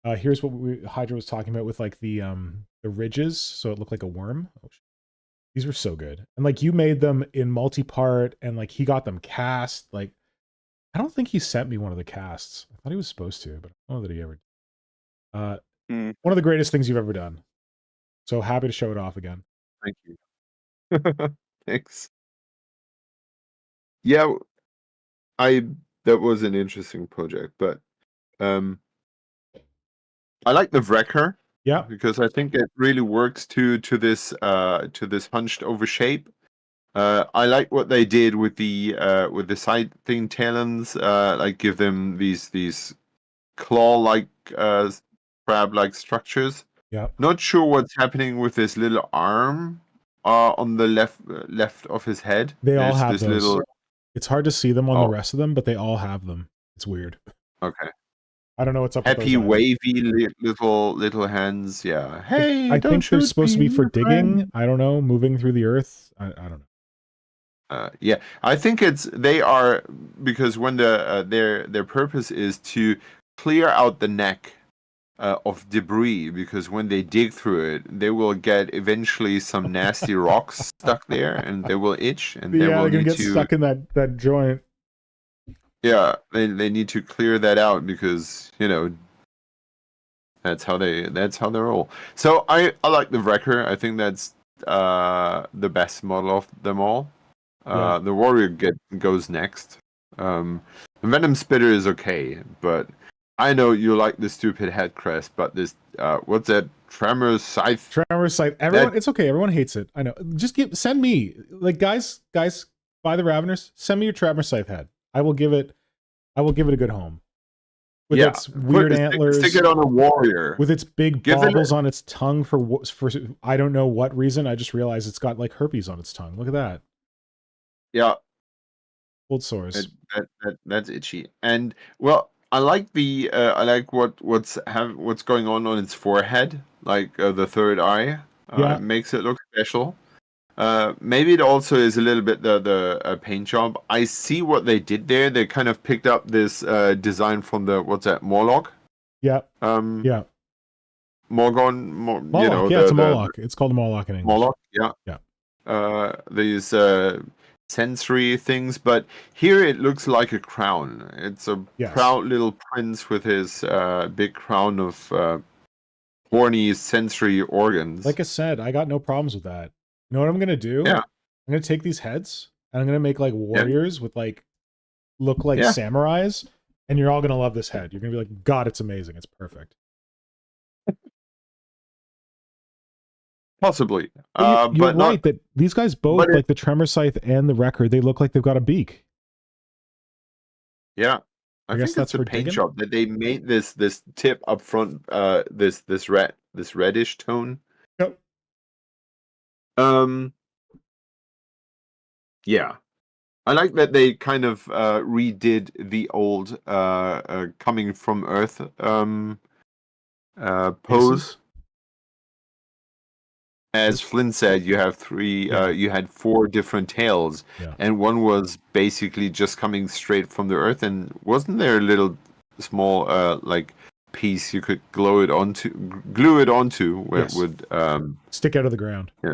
here's what Hydra was talking about with like the ridges, so it looked like a worm. Oh, these were so good, and like you made them in multi-part, and like he got them cast. Like I don't think he sent me one of the casts. I thought he was supposed to, but I don't know that he ever did. One of the greatest things you've ever done. So happy to show it off again. Thank you. Thanks. Yeah, that was an interesting project, but I like the Wrecker. Yeah, because I think it really works to this hunched over shape. I like what they did with the side thing talons, like give them these claw-like crab-like structures. Yeah. Not sure what's happening with this little arm on the left of his head. They all have those. It's hard to see them on the rest of them, but they all have them. It's weird. Okay. I don't know what's up Happy, with those wavy little hands. Yeah. Hey, I think they're supposed to be for digging. I don't know, moving through the earth. I don't know. Yeah, I think they are, because when their purpose is to clear out the neck of debris, because when they dig through it, they will get eventually some nasty rocks stuck there, and they will itch, and they will they're gonna need get stuck in that joint. Yeah, they need to clear that out because that's how they roll. So I like the Wrecker. I think that's the best model of them all. The Warrior goes next. The Venom Spitter is okay, but I know you like the stupid head crest, but this what's that? Tremor Scythe. Everyone, it's okay. Everyone hates it. I know. Just send me, like, guys, buy the Raveners. Send me your Tremor Scythe head. I will give it a good home. With its weird antlers. Stick it on a warrior. With its big baubles on its tongue for I don't know what reason. I just realized it's got like herpes on its tongue. Look at that. Yeah, Cold sores. that's itchy. And well, I like what's going on its forehead, like the third eye. Yeah. It makes it look special. Maybe it also is a little bit the paint job. I see what they did there. They kind of picked up this design from the what's that, Morlock? Yeah. Yeah. Moloch. Moloch, Yeah, it's a Moloch. It's called a Moloch in English. Moloch, yeah. Yeah. These sensory things, but here it looks like a crown. It's a proud little prince with his big crown of horny sensory organs. Like I said, I got no problems with that. You know what I'm gonna do? Yeah. I'm gonna take these heads and I'm gonna make like warriors with like look like samurais, and you're all gonna love this head. You're gonna be like, God, it's amazing. It's perfect. Possibly. You're but right that these guys both, like the Tremor Scythe and the Wrecker, they look like they've got a beak. Yeah. I guess think that's it's a paint job that they made this tip up front, this reddish tone. Yep. Yeah. I like that they kind of redid the old coming from Earth pose. As Flynn said, you have you had 4 different tails, and one was basically just coming straight from the Earth. And wasn't there a little small like piece you could glue it onto where it would stick out of the ground? Yeah,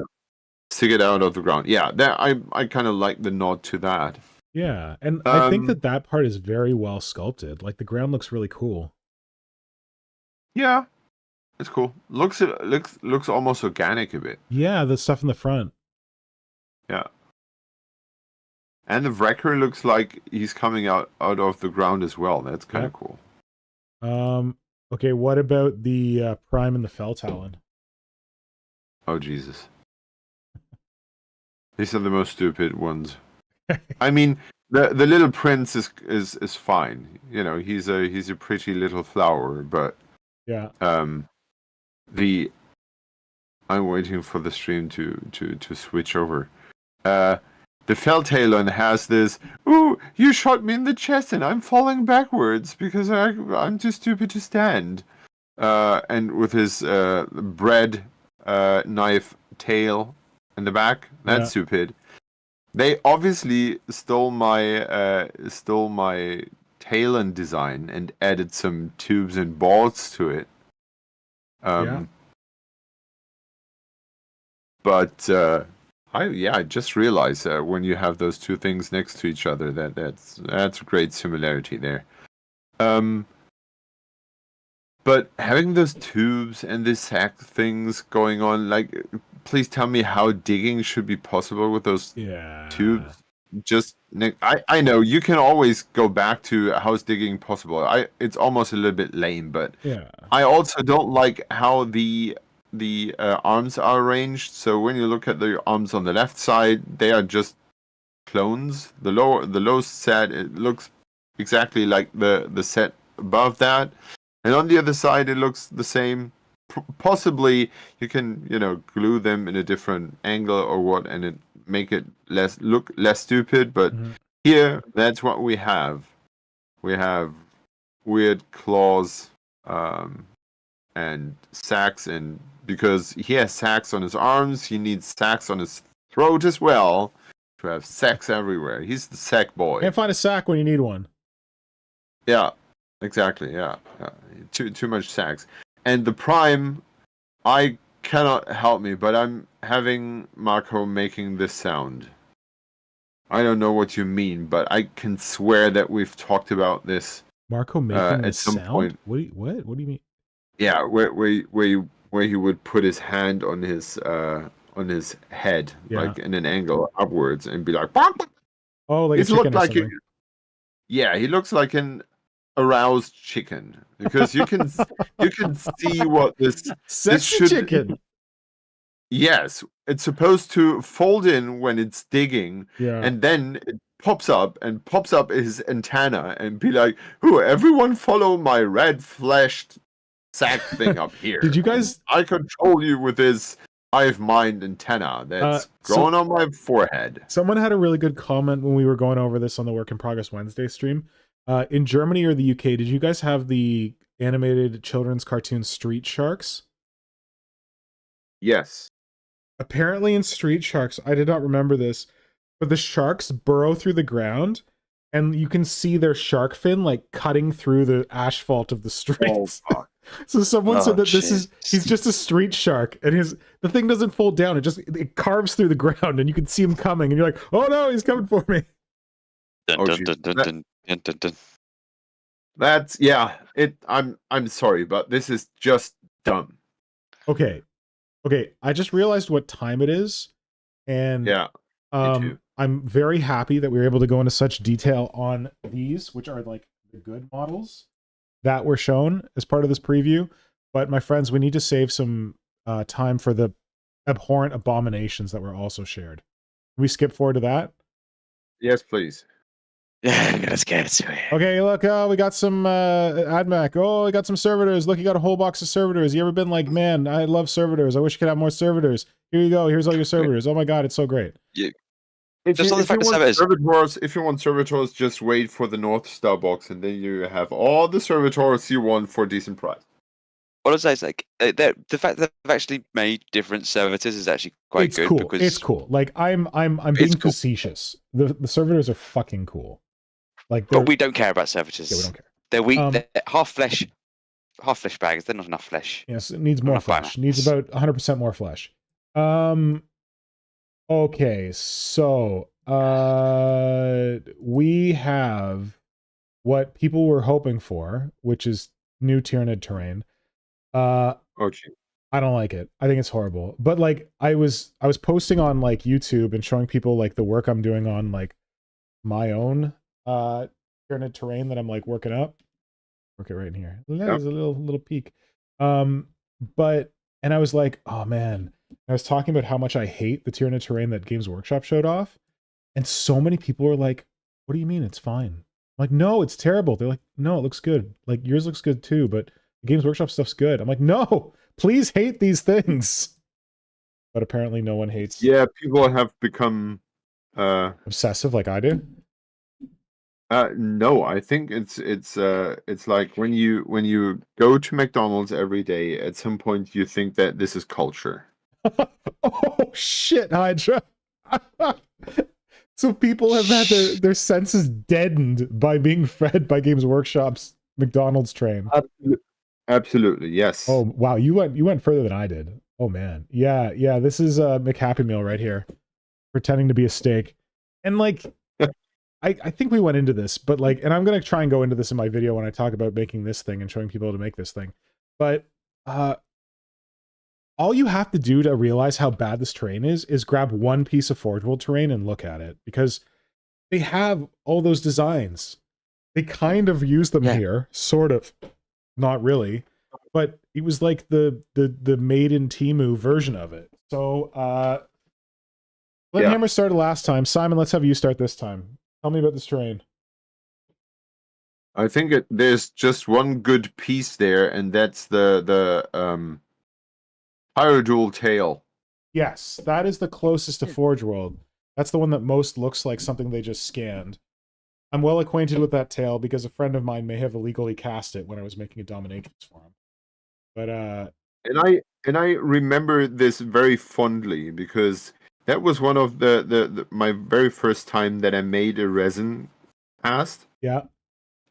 stick it out of the ground. Yeah, that I kind of like the nod to that. Yeah, and I think that part is very well sculpted. Like the ground looks really cool. Yeah. It's cool. Looks almost organic a bit. Yeah, the stuff in the front. Yeah. And the Wrecker looks like he's coming out of the ground as well. That's kind of cool. Okay, what about the Prime and the Felltalon? Oh Jesus. These are the most stupid ones. I mean, the little prince is fine. You know, he's a pretty little flower, but I'm waiting for the stream to switch over. The Felltalon has this, ooh, you shot me in the chest and I'm falling backwards because I'm too stupid to stand. And with his bread knife tail in the back, that's stupid. They obviously stole my Talon design and added some tubes and balls to it. But I just realized when you have those two things next to each other that's a great similarity there. But having those tubes and the sack things going on, like, please tell me how digging should be possible with those tubes. I know you can always go back to how's digging possible. It's almost a little bit lame, but I also don't like how the arms are arranged. So when you look at the arms on the left side, they are just clones. The low set, it looks exactly like the set above that, and on the other side it looks the same. Possibly you can glue them in a different angle or what, and it make it look less stupid. But here, that's what we have. We have weird claws and sacks, and because he has sacks on his arms, he needs sacks on his throat as well to have sacks everywhere. He's the sack boy. Can't find a sack when you need one. Yeah, exactly. Yeah. Too much sacks. And the Prime, I cannot help me, but I'm having Marco making this sound. I don't know what you mean, but I can swear that we've talked about this. Marco making at some sound? point. What do you mean? Yeah, where he would put his hand on his head, like in an angle upwards, and be like, oh, like it a chicken looked like he looks like an aroused chicken, because you can see what this sexy chicken. Yes, it's supposed to fold in when it's digging, and then it pops up his antenna and be like, "Who? Everyone, follow my red fleshed sack thing up here." Did you guys? I control you with this hive mind antenna that's growing on my forehead. Someone had a really good comment when we were going over this on the Work in Progress Wednesday stream. In Germany or the UK, did you guys have the animated children's cartoon Street Sharks? Yes. Apparently in Street Sharks, I did not remember this, but the sharks burrow through the ground and you can see their shark fin like cutting through the asphalt of the streets. Oh, fuck. So someone said that shit. he's just a street shark and the thing doesn't fold down. It carves through the ground and you can see him coming and you're like, oh no, he's coming for me. Dun, dun, dun, dun, dun, dun, dun, dun. That's I'm sorry, but this is just dumb. Okay. I just realized what time it is. And Yeah. Me too. I'm very happy that we were able to go into such detail on these, which are like the good models that were shown as part of this preview. But my friends, we need to save some time for the abhorrent abominations that were also shared. Can we skip forward to that? Yes, please. Yeah, let's get to it. Okay, look, we got some AdMac. Oh, we got some servitors. Look, you got a whole box of servitors. You ever been like, man, I love servitors. I wish I could have more servitors. Here you go. Here's all your servitors. Oh my god, it's so great. Just on the fact of servitors. If you want servitors, just wait for the North Star box, and then you have all the servitors you want for a decent price. What I say is like the fact that they've actually made different servitors is actually quite It's good. cool. Because It's cool. Like I'm being facetious. The servitors are fucking cool. Like, but we don't care about servitors. Yeah, we don't care. They're weak. They're half flesh bags. They're not enough flesh. Yes, it needs more flesh. Needs about 100% more flesh. Okay, so we have what people were hoping for, which is new Tyranid terrain. Oh, gee. I don't like it. I think it's horrible. But like I was posting on like YouTube and showing people like the work I'm doing on like my own Tyranid terrain that I'm like working up. Work it right in here. There's a little peek. But and I was like, oh man. I was talking about how much I hate the Tyranid terrain that Games Workshop showed off. And so many people were like, what do you mean it's fine? I'm like, no, it's terrible. They're like, no, it looks good. Like yours looks good too, but the Games Workshop stuff's good. I'm like, no, please hate these things. But apparently no one hates. Yeah, people have become obsessive like I do. No, I think it's like when you go to McDonald's every day, at some point you think that this is culture. Oh shit, Hydra. So people have had their senses deadened by being fed by Games Workshop's McDonald's train. Absolutely, yes. Oh wow, you went further than I did. Oh man. Yeah, this is a McHappy Meal right here. Pretending to be a steak. And like I think we went into this, but like, and I'm gonna try and go into this in my video when I talk about making this thing and showing people how to make this thing. But all you have to do to realize how bad this terrain is grab one piece of Forge World terrain and look at it, because they have all those designs. They kind of use them here, sort of, not really, but it was like the made in Temu version of it. So Flynnhammer started last time. Simon, let's have you start this time. Tell me about this terrain. I think there's just one good piece there, and that's the Pyrodual tail. Yes, that is the closest to Forge World. That's the one that most looks like something they just scanned. I'm well acquainted with that tail because a friend of mine may have illegally cast it when I was making a dominatrix for him. But and I remember this very fondly because that was one of the my very first time that I made a resin cast. Yeah.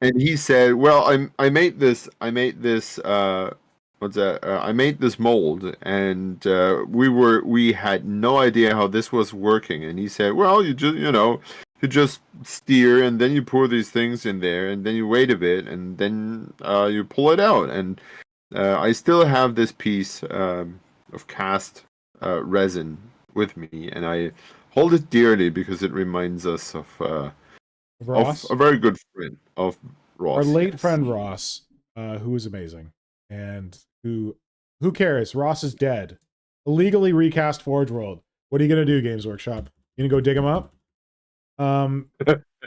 And he said, "Well, I made this I made this mold, and we had no idea how this was working." And he said, "Well, you just steer, and then you pour these things in there, and then you wait a bit, and then you pull it out." And I still have this piece of cast resin with me, and I hold it dearly because it reminds us of a very good friend of Ross. Our late friend Ross, who was amazing, and who cares? Ross is dead. Illegally recast Forge World. What are you gonna do, Games Workshop? You gonna go dig him up?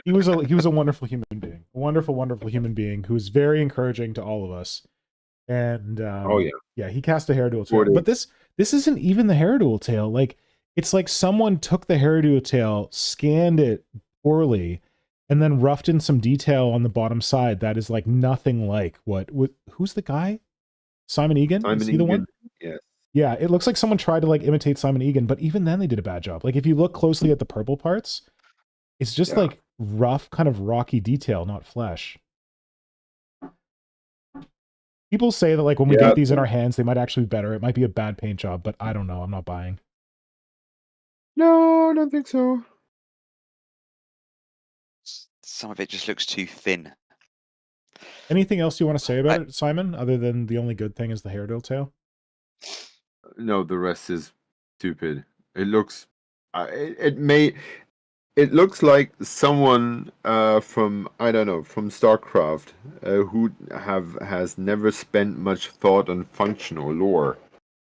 He was a wonderful human being, a wonderful human being who was very encouraging to all of us. And oh yeah, he cast a hair duel too. But this This isn't even the Hairdual tail. Like, it's like someone took the Hairdual tail, scanned it poorly, and then roughed in some detail on the bottom side that is like nothing like what who's the guy? Simon Egan? Simon Is he the one? Yes. Yeah, it looks like someone tried to like imitate Simon Egan, but even then they did a bad job. Like if you look closely at the purple parts, it's just like rough, kind of rocky detail, not flesh. People say that like when we get these in our hands, they might actually be better. It might be a bad paint job, but I don't know. I'm not buying. No, I don't think so. Some of it just looks too thin. Anything else you want to say about it, Simon, other than the only good thing is the Hairdual tail? No, the rest is stupid. It looks, it looks like someone from, I don't know, from StarCraft who has never spent much thought on function or lore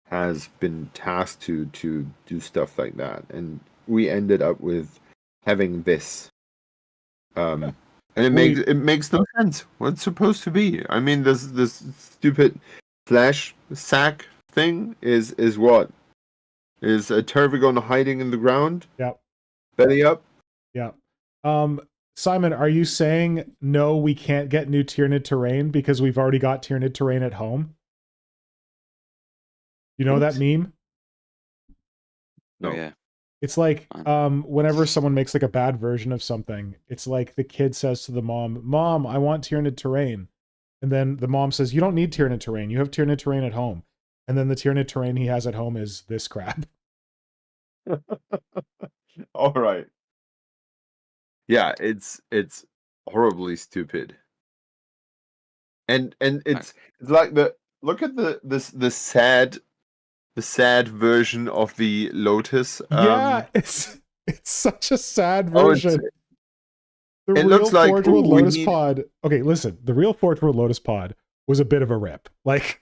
has been tasked to do stuff like that, and we ended up with having this. And it makes no sense. What it's supposed to be? I mean, this stupid flash sack thing is what? Is a Tervigon hiding in the ground? Yep. Belly up? Yeah. Simon, are you saying no, we can't get new Tyranid terrain because we've already got Tyranid terrain at home? You know that meme? No. Oh, yeah. It's like whenever someone makes like a bad version of something, it's like the kid says to the mom, "Mom, I want Tyranid terrain." And then the mom says, "You don't need Tyranid terrain. You have Tyranid terrain at home." And then the Tyranid terrain he has at home is this crap. All right. Yeah, it's horribly stupid. And it's like look at the sad version of the Lotus. Yeah, it's such a sad version. The it real looks like Forge World Lotus Pod. Okay, listen, the real Forge World Lotus Pod was a bit of a rip. Like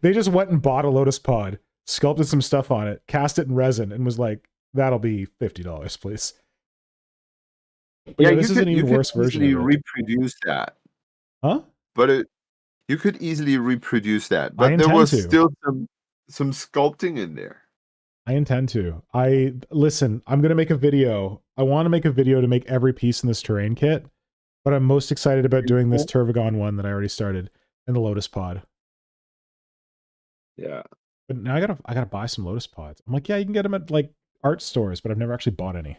they just went and bought a Lotus Pod, sculpted some stuff on it, cast it in resin, and was like, "That'll be $50, please." But yeah, this is an even worse version. You could reproduce that, huh? But you could easily reproduce that. But there was still some sculpting in there. I intend to. Listen, I'm going to make a video. I want to make a video to make every piece in this terrain kit, but I'm most excited about doing this Tervigon one that I already started and the Lotus Pod. Yeah. But now I gotta buy some Lotus Pods. I'm like, yeah, you can get them at like art stores, but I've never actually bought any.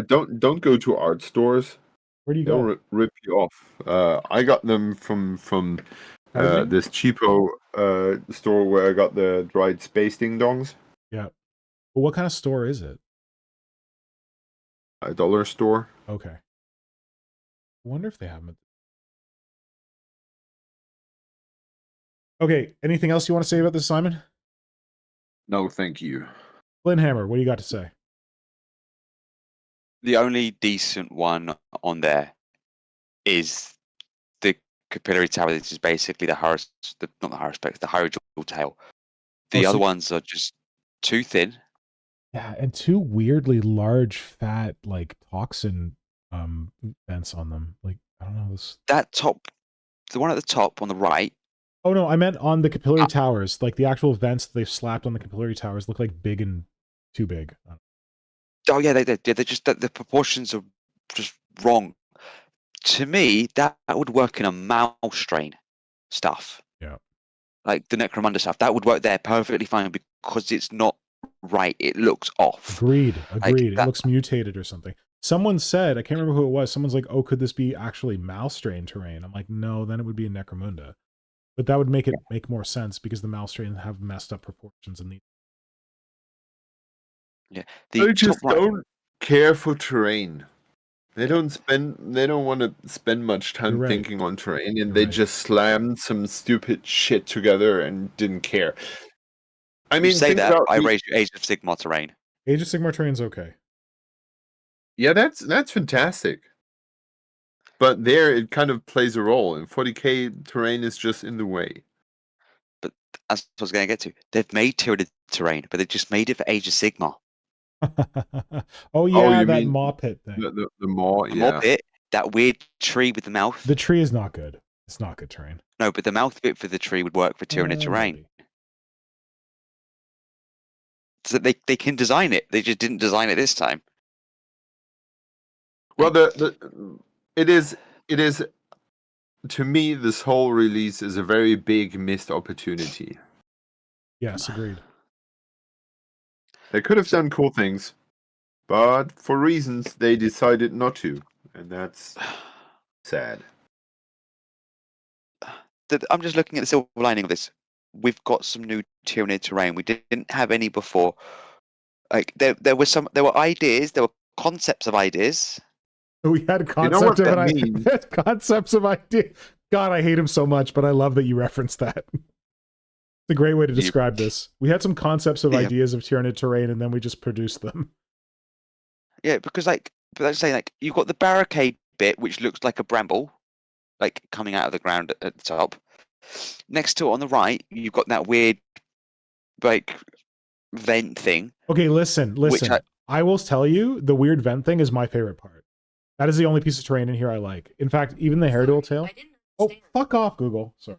Don't go to art stores. Where do you go? They'll rip you off. I got them from this cheapo store where I got the dried space ding dongs. Yeah. But what kind of store is it? A dollar store. Okay. I wonder if they have them. Okay. Anything else you want to say about this, Simon? No, thank you. Flynnhammer, what do you got to say? The only decent one on there is the capillary tower. This is basically the Hydra tail. The other ones are just too thin. Yeah, and too weirdly large, fat, like toxin vents on them. Like I don't know this. That top, the one at the top on the right. Oh no, I meant on the capillary towers. Like the actual vents they've slapped on the capillary towers look like big and too big. Oh yeah, they're just the proportions are just wrong. To me, that would work in a mouse strain stuff. Yeah, like the Necromunda stuff, that would work there perfectly fine because it's not right. It looks off. Agreed. It looks mutated or something. Someone said, I can't remember who it was. Someone's like, "Oh, could this be actually mouse strain terrain?" I'm like, no, then it would be a Necromunda. But that would make it make more sense because the mouse strain have messed up proportions and Yeah, they just don't care for terrain. They don't want to spend much time thinking on terrain, and they just slammed some stupid shit together and didn't care. I mean, say that I raised Age of Sigmar terrain. Age of Sigmar terrain's okay. Yeah, that's fantastic. But there, it kind of plays a role. In 40k, terrain is just in the way. But that's what I was going to get to. They've made Tyranid terrain, but they've just made it for Age of Sigmar. Oh yeah, that maw pit thing. The maw, the maw pit, that weird tree with the mouth. The tree is not good. It's not good terrain. No, but the mouth bit for the tree would work for Tyranid terrain. so they can design it. They just didn't design it this time. Well, it is to me, this whole release is a very big missed opportunity. Yes, agreed. They could have done cool things, but for reasons they decided not to, and that's sad. I'm just looking at the silver lining of this. We've got some new Tyranid terrain. We didn't have any before. Like there were ideas, there were concepts of ideas. We had You know what concept of that an means? idea. Concepts of idea. God, I hate him so much, but I love that you referenced that. It's a great way to describe this. We had some concepts of ideas of Tyranid terrain, and then we just produced them. Yeah, because but let's say you've got the barricade bit, which looks like a bramble, like coming out of the ground at the top. Next to it on the right, you've got that weird, like, vent thing. Okay, listen. I will tell you, the weird vent thing is my favorite part. That is the only piece of terrain in here I like. In fact, even the hair dual tail. Oh, fuck off, Google. Sorry.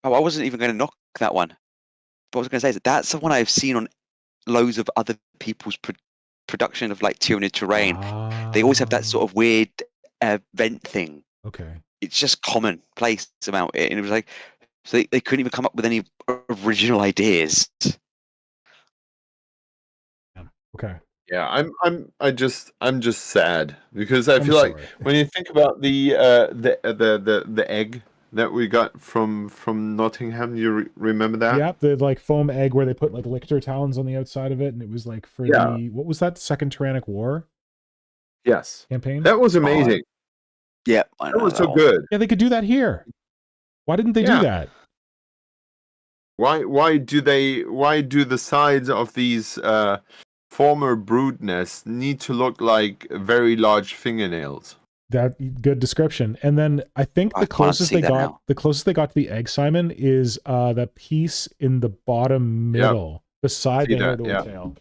Oh, I wasn't even going to knock that one. But what I was going to say is that's the one I've seen on loads of other people's production of like Tyranid terrain. They always have that sort of weird vent thing. Okay. It's just commonplace about it, and it was like, so they couldn't even come up with any original ideas. Okay. Yeah, I'm just sad because I feel like sorry. when you think about the egg that we got from Nottingham, you remember that? Yep, the like foam egg where they put like lictor talons on the outside of it, and it was like for the what was that, Second Tyrannic War Yes. campaign? That was amazing. Yeah, I know That was so one. good. Yeah, they could do that here. Why didn't they do that? Why do the sides of these former brood nests need to look like very large fingernails? That good description. And then I think the closest they got to the egg, Simon, is that piece in the bottom middle beside the hair dual tail.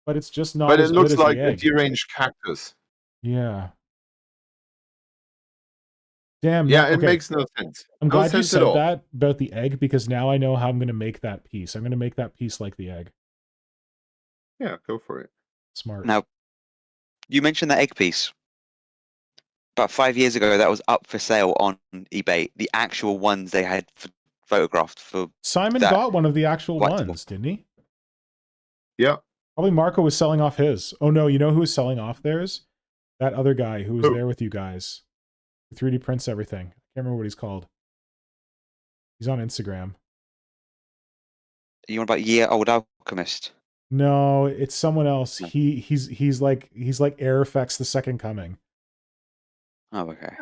But it's just not. But as it looks good as like the a egg. deranged cactus. Yeah. Damn. Yeah, it okay. makes no sense. I'm glad you said at all. that about the egg, because now I know how I'm going to make that piece. I'm going to make that piece like the egg. Yeah, go for it. Smart. Now, you mentioned that egg piece. About 5 years ago, that was up for sale on eBay. The actual ones they had photographed for. Simon got one of the actual ones, didn't he? Yeah. Probably Marco was selling off his. Oh no, you know who was selling off theirs? That other guy who was there with you guys. 3D prints everything. I can't remember what he's called. He's on Instagram. You want about Year-Old Alchemist? No, it's someone else. He's like Air Effects the Second Coming. Oh, okay.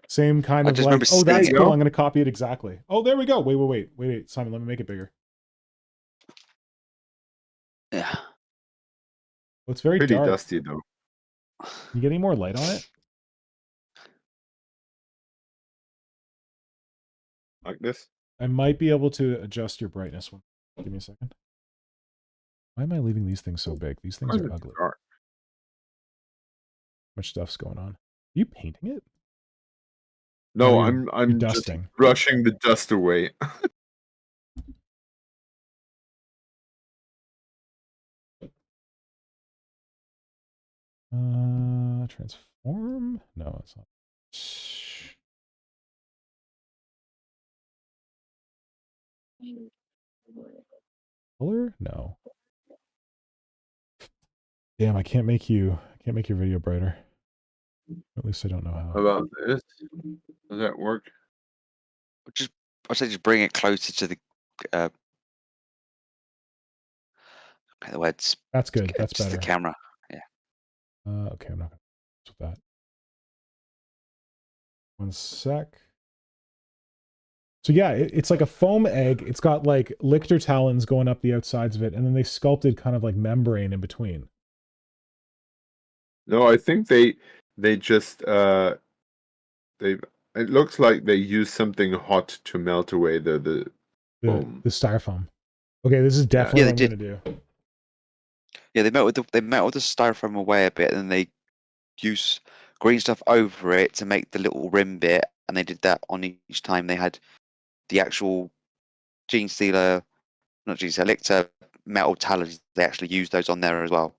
Same kind of like, oh, that's cool. I'm going to copy it exactly. Oh, there we go. Wait. Simon, let me make it bigger. Yeah. Well, it's very pretty dark. dusty though. Can you get any more light on it? Like this? I might be able to adjust your brightness. Give me a second. Why am I leaving these things so big? These things are ugly. Dark? Much stuff's going on. Are you painting it? No, you're I'm just dusting. brushing the dust away. Transform? No, it's not. Color? No. Damn, I can't make your video brighter. At least I don't know how. How about this? Does that work? I'd say just bring it closer to the. The words. That's good. That's better. The camera. Yeah. Okay, I'm not gonna mess with that. One sec. So yeah, it's like a foam egg. It's got like lictor talons going up the outsides of it, and then they sculpted kind of like membrane in between. No, I think they just it looks like they use something hot to melt away the foam. The styrofoam. Okay, this is definitely what I'm gonna do. Yeah, they melted the styrofoam away a bit, and then they use green stuff over it to make the little rim bit, and they did that on each time they had the actual lictor metal talons. They actually used those on there as well.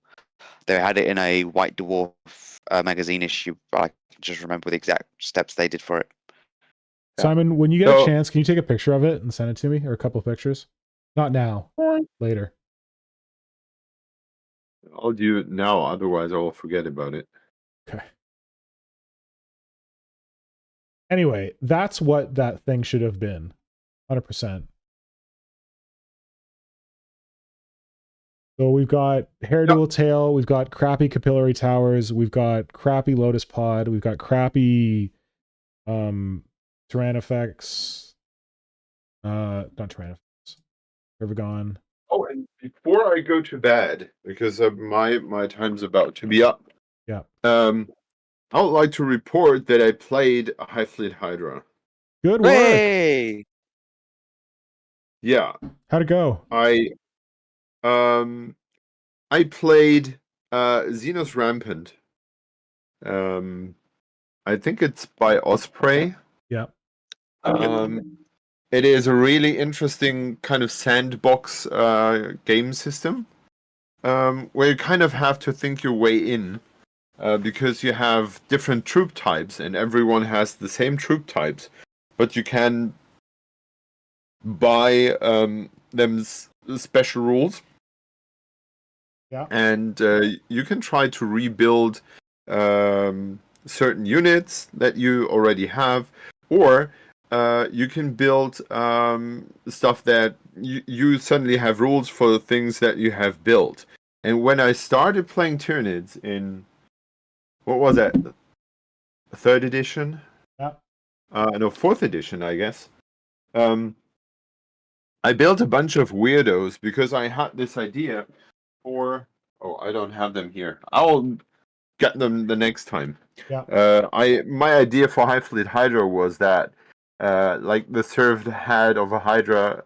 They had it in a White Dwarf magazine issue, but I can just remember the exact steps they did for it. Yeah. Simon, when you get So- a chance, can you take a picture of it and send it to me, or a couple pictures? Not now, later. I'll do it now, otherwise I will forget about it. Okay. Anyway, that's what that thing should have been. 100%. So we've got hair dual tail, we've got crappy capillary towers, we've got crappy lotus pod, we've got crappy Tyrannofex. Not Tyrannofex. Ervagon. Oh, and before I go to bed, because my time's about to be up. Yeah. I would like to report that I played a High Fleet Hydra. Good work. Hey! Yeah, How'd it go? I played Xenos Rampant. I think it's by Osprey. Yeah. It is a really interesting kind of sandbox game system, where you kind of have to think your way in, because you have different troop types and everyone has the same troop types, but you can buy them special rules. Yeah. And you can try to rebuild certain units that you already have, or you can build stuff that you suddenly have rules for the things that you have built. And when I started playing Tyranids in, what was that, 3rd edition? Yeah. No, 4th edition, I guess. I built a bunch of weirdos because I had this idea for... Oh, I don't have them here. I'll get them the next time. Yeah. My idea for High Fleet Hydra was that, like the served head of a Hydra,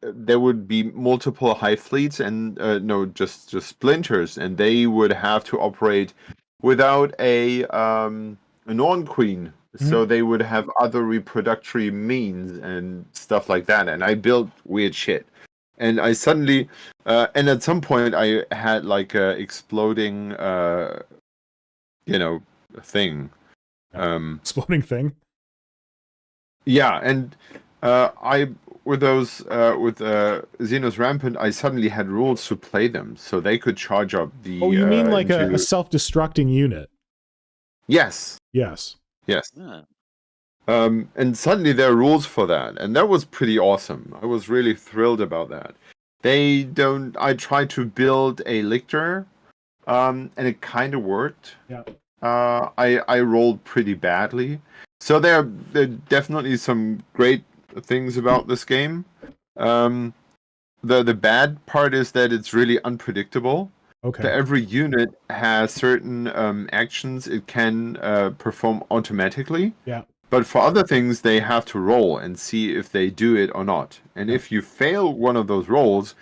there would be multiple High Fleets and no, just splinters, and they would have to operate without a Norn Queen. So they would have other reproductory means and stuff like that. And I built weird shit. And I suddenly, and at some point I had like a exploding, thing. Exploding thing. Yeah, and with Xenos Rampant, I suddenly had rules to play them, so they could charge up the. Oh, you mean like into... a self-destructing unit? Yes. Yes. Yes. Yeah. And suddenly there are rules for that, and that was pretty awesome. I was really thrilled about that. I tried to build a lictor, and it kind of worked. Yeah. I rolled pretty badly. So there are definitely some great things about this game. The bad part is that it's really unpredictable. Okay. So every unit has certain actions it can perform automatically. Yeah. But for other things, they have to roll and see if they do it or not. And if you fail one of those rolls,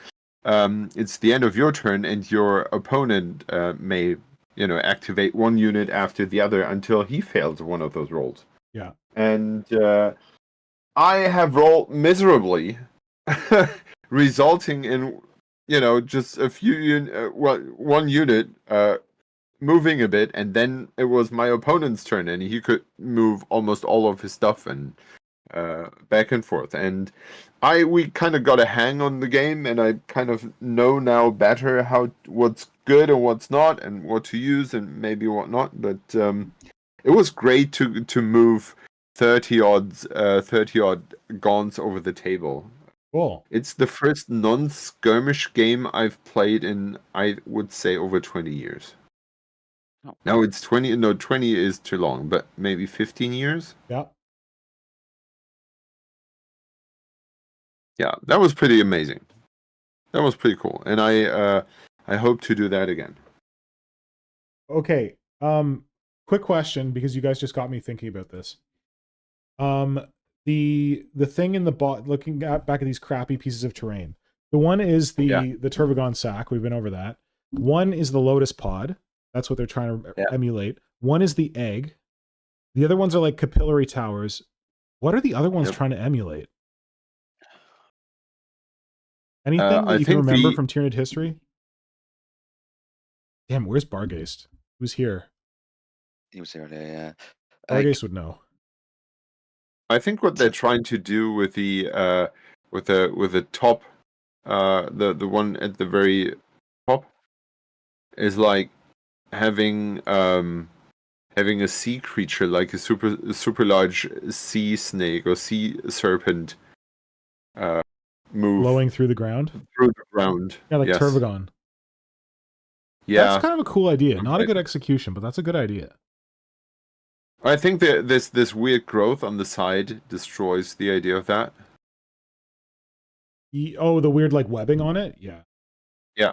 it's the end of your turn, and your opponent may, activate one unit after the other until he fails one of those rolls. Yeah. And I have rolled miserably, resulting in, just a few, one unit moving a bit, and then it was my opponent's turn, and he could move almost all of his stuff and back and forth. And we kind of got a hang on the game, and I kind of know now better what's good and what's not, and what to use and maybe what not. But it was great to move 30 odd gaunts over the table. Cool. It's the first non-skirmish game I've played in, I would say, over 20 years. Oh. No, it's 20. No, 20 is too long, but maybe 15 years. Yeah. Yeah, that was pretty amazing. That was pretty cool, and I hope to do that again. Okay. Quick question, because you guys just got me thinking about this. The thing in the looking back at these crappy pieces of terrain. The one is the Turvagon sack. We've been over that. One is the Lotus pod. That's what they're trying to emulate. One is the egg. The other ones are like capillary towers. What are the other ones trying to emulate? Anything that I you can think remember the from Tyranid history? Damn, where's Bargeist? Who's here? He was there earlier, yeah. Bargeist would know. I think what they're trying to do with the top, the one at the very top, is like having a sea creature, like a super large sea snake or sea serpent, move Blowing through the ground? through the ground. Yeah, like Yes. Turvagon. Yeah, That's kind of a cool idea. Not a Right. good execution, but that's a good idea. I think that this weird growth on the side destroys the idea of that. Oh, the weird like webbing on it? Yeah. Yeah.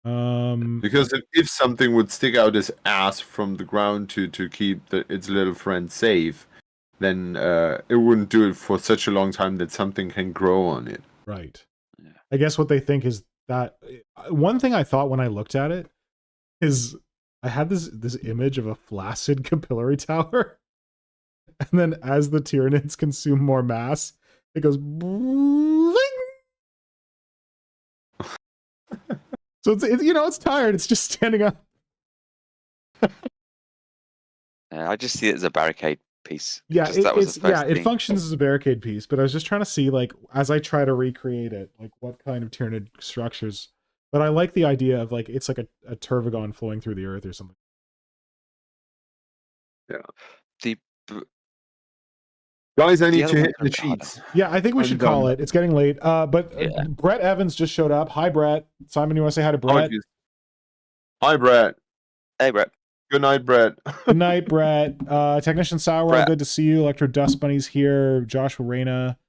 Because if something would stick out its ass from the ground to keep its little friend safe, then it wouldn't do it for such a long time that something can grow on it. Right. Yeah. I guess what they think is that one thing I thought when I looked at it is I had this image of a flaccid capillary tower, and then as the Tyranids consume more mass, it goes. So it's it's tired. It's just standing up. I just see it as a barricade piece. Yeah, Just that was the first it thing. functions as a barricade piece, but I was just trying to see, like, as I try to recreate it, like what kind of Tyranid structures. But I like the idea of like it's like a Turvagon flowing through the earth or something. Yeah. The Guys, I need other to ones hit are a the bit harder. cheats. Yeah, I think we I'm should done. call it. It's getting late. But Yeah. Brett Evans just showed up. Hi, Brett. Simon, you want to say hi to Brett? Apologies. Hi, Brett. Hey, Brett. Good night, Brett. Good night, Brett. Technician Sourwell, Brett. good to see you. Electro Dust Bunny's here. Joshua Reyna,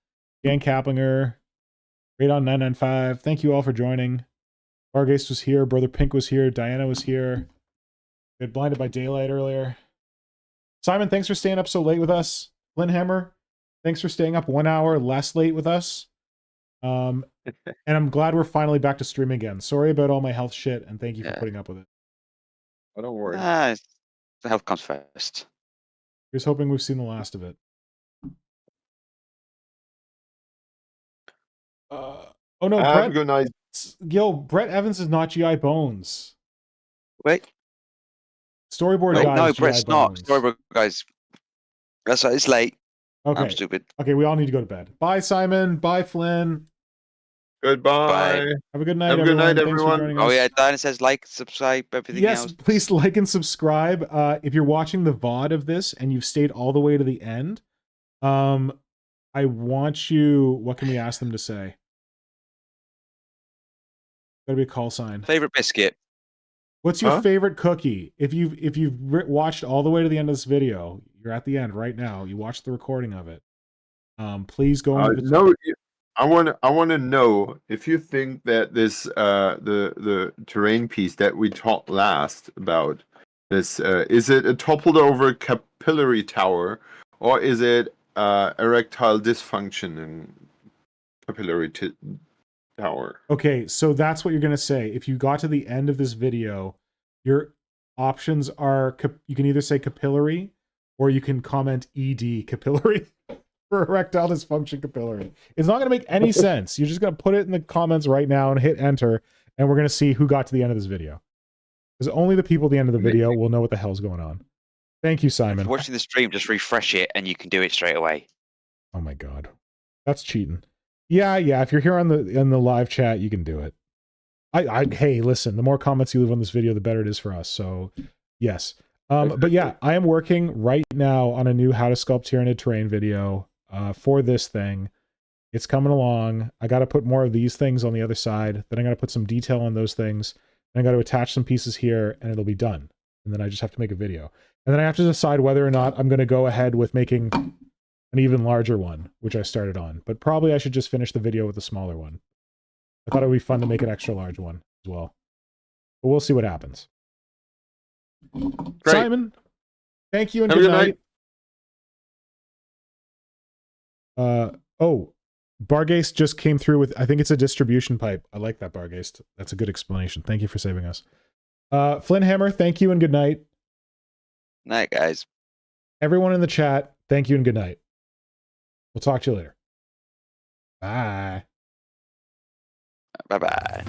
Dan Kaplinger, Radon 995. Thank you all for joining. Bargeist was here. Brother Pink was here. Diana was here. We had Blinded by Daylight earlier. Simon, thanks for staying up so late with us. Flynnhammer, thanks for staying up 1 hour less late with us. And I'm glad we're finally back to streaming again. Sorry about all my health shit, and thank you for Yeah. putting up with it. Oh, don't worry. The health comes first. Here's hoping we've seen the last of it. Oh no, Have Brett. a good night. Yo, Brett Evans is not GI Bones. Wait. Storyboard Wait, guy no, is GI Brett's not. Bones. Storyboard guys. That's it's late. Okay. I'm stupid. Okay, we all need to go to bed. Bye, Simon. Bye, Flynn. Goodbye. Have a good night, Have a good night, Thanks for everyone. joining Oh us. yeah, Diana says like, subscribe, everything Yes, else. please like and subscribe. If you're watching the VOD of this and you've stayed all the way to the end, I want you. What can we ask them to say? Gotta be a call sign. Favorite biscuit. What's your Huh? favorite cookie? If you've watched all the way to the end of this video, you're at the end right now. You watched the recording of it. Please go into the No, I want to know if you think that this the terrain piece that we talked last about this is it a toppled over capillary tower or is it erectile dysfunction and capillary tower? Okay, so that's what you're going to say. If you got to the end of this video, your options are you can either say capillary or you can comment ED capillary for erectile dysfunction capillary. It's not going to make any sense. You're just going to put it in the comments right now and hit enter, and we're going to see who got to the end of this video. Because only the people at the end of the video will know what the hell's going on. Thank you, If Simon. you're watching the stream, just refresh it and you can do it straight away. Oh my god. That's cheating. Yeah, if you're here on the live chat, you can do it. Hey, listen, the more comments you leave on this video, the better it is for us. So, yes. But yeah, I am working right now on a new How to Sculpt Tyranid Terrain video for this thing. It's coming along. I got to put more of these things on the other side. Then I got to put some detail on those things. Then I got to attach some pieces here, and it'll be done. And then I just have to make a video. And then I have to decide whether or not I'm going to go ahead with making an even larger one, which I started on. But probably I should just finish the video with a smaller one. I thought it would be fun to make an extra large one as well. But we'll see what happens. Great. Simon, thank you and Have a good good night. Oh, Bargeist just came through with, I think it's a distribution pipe. I like that, Bargeist. That's a good explanation. Thank you for saving us. Flynnhammer, thank you and good night. Night, guys. Everyone in the chat, thank you and good night. We'll talk to you later. Bye. Bye bye.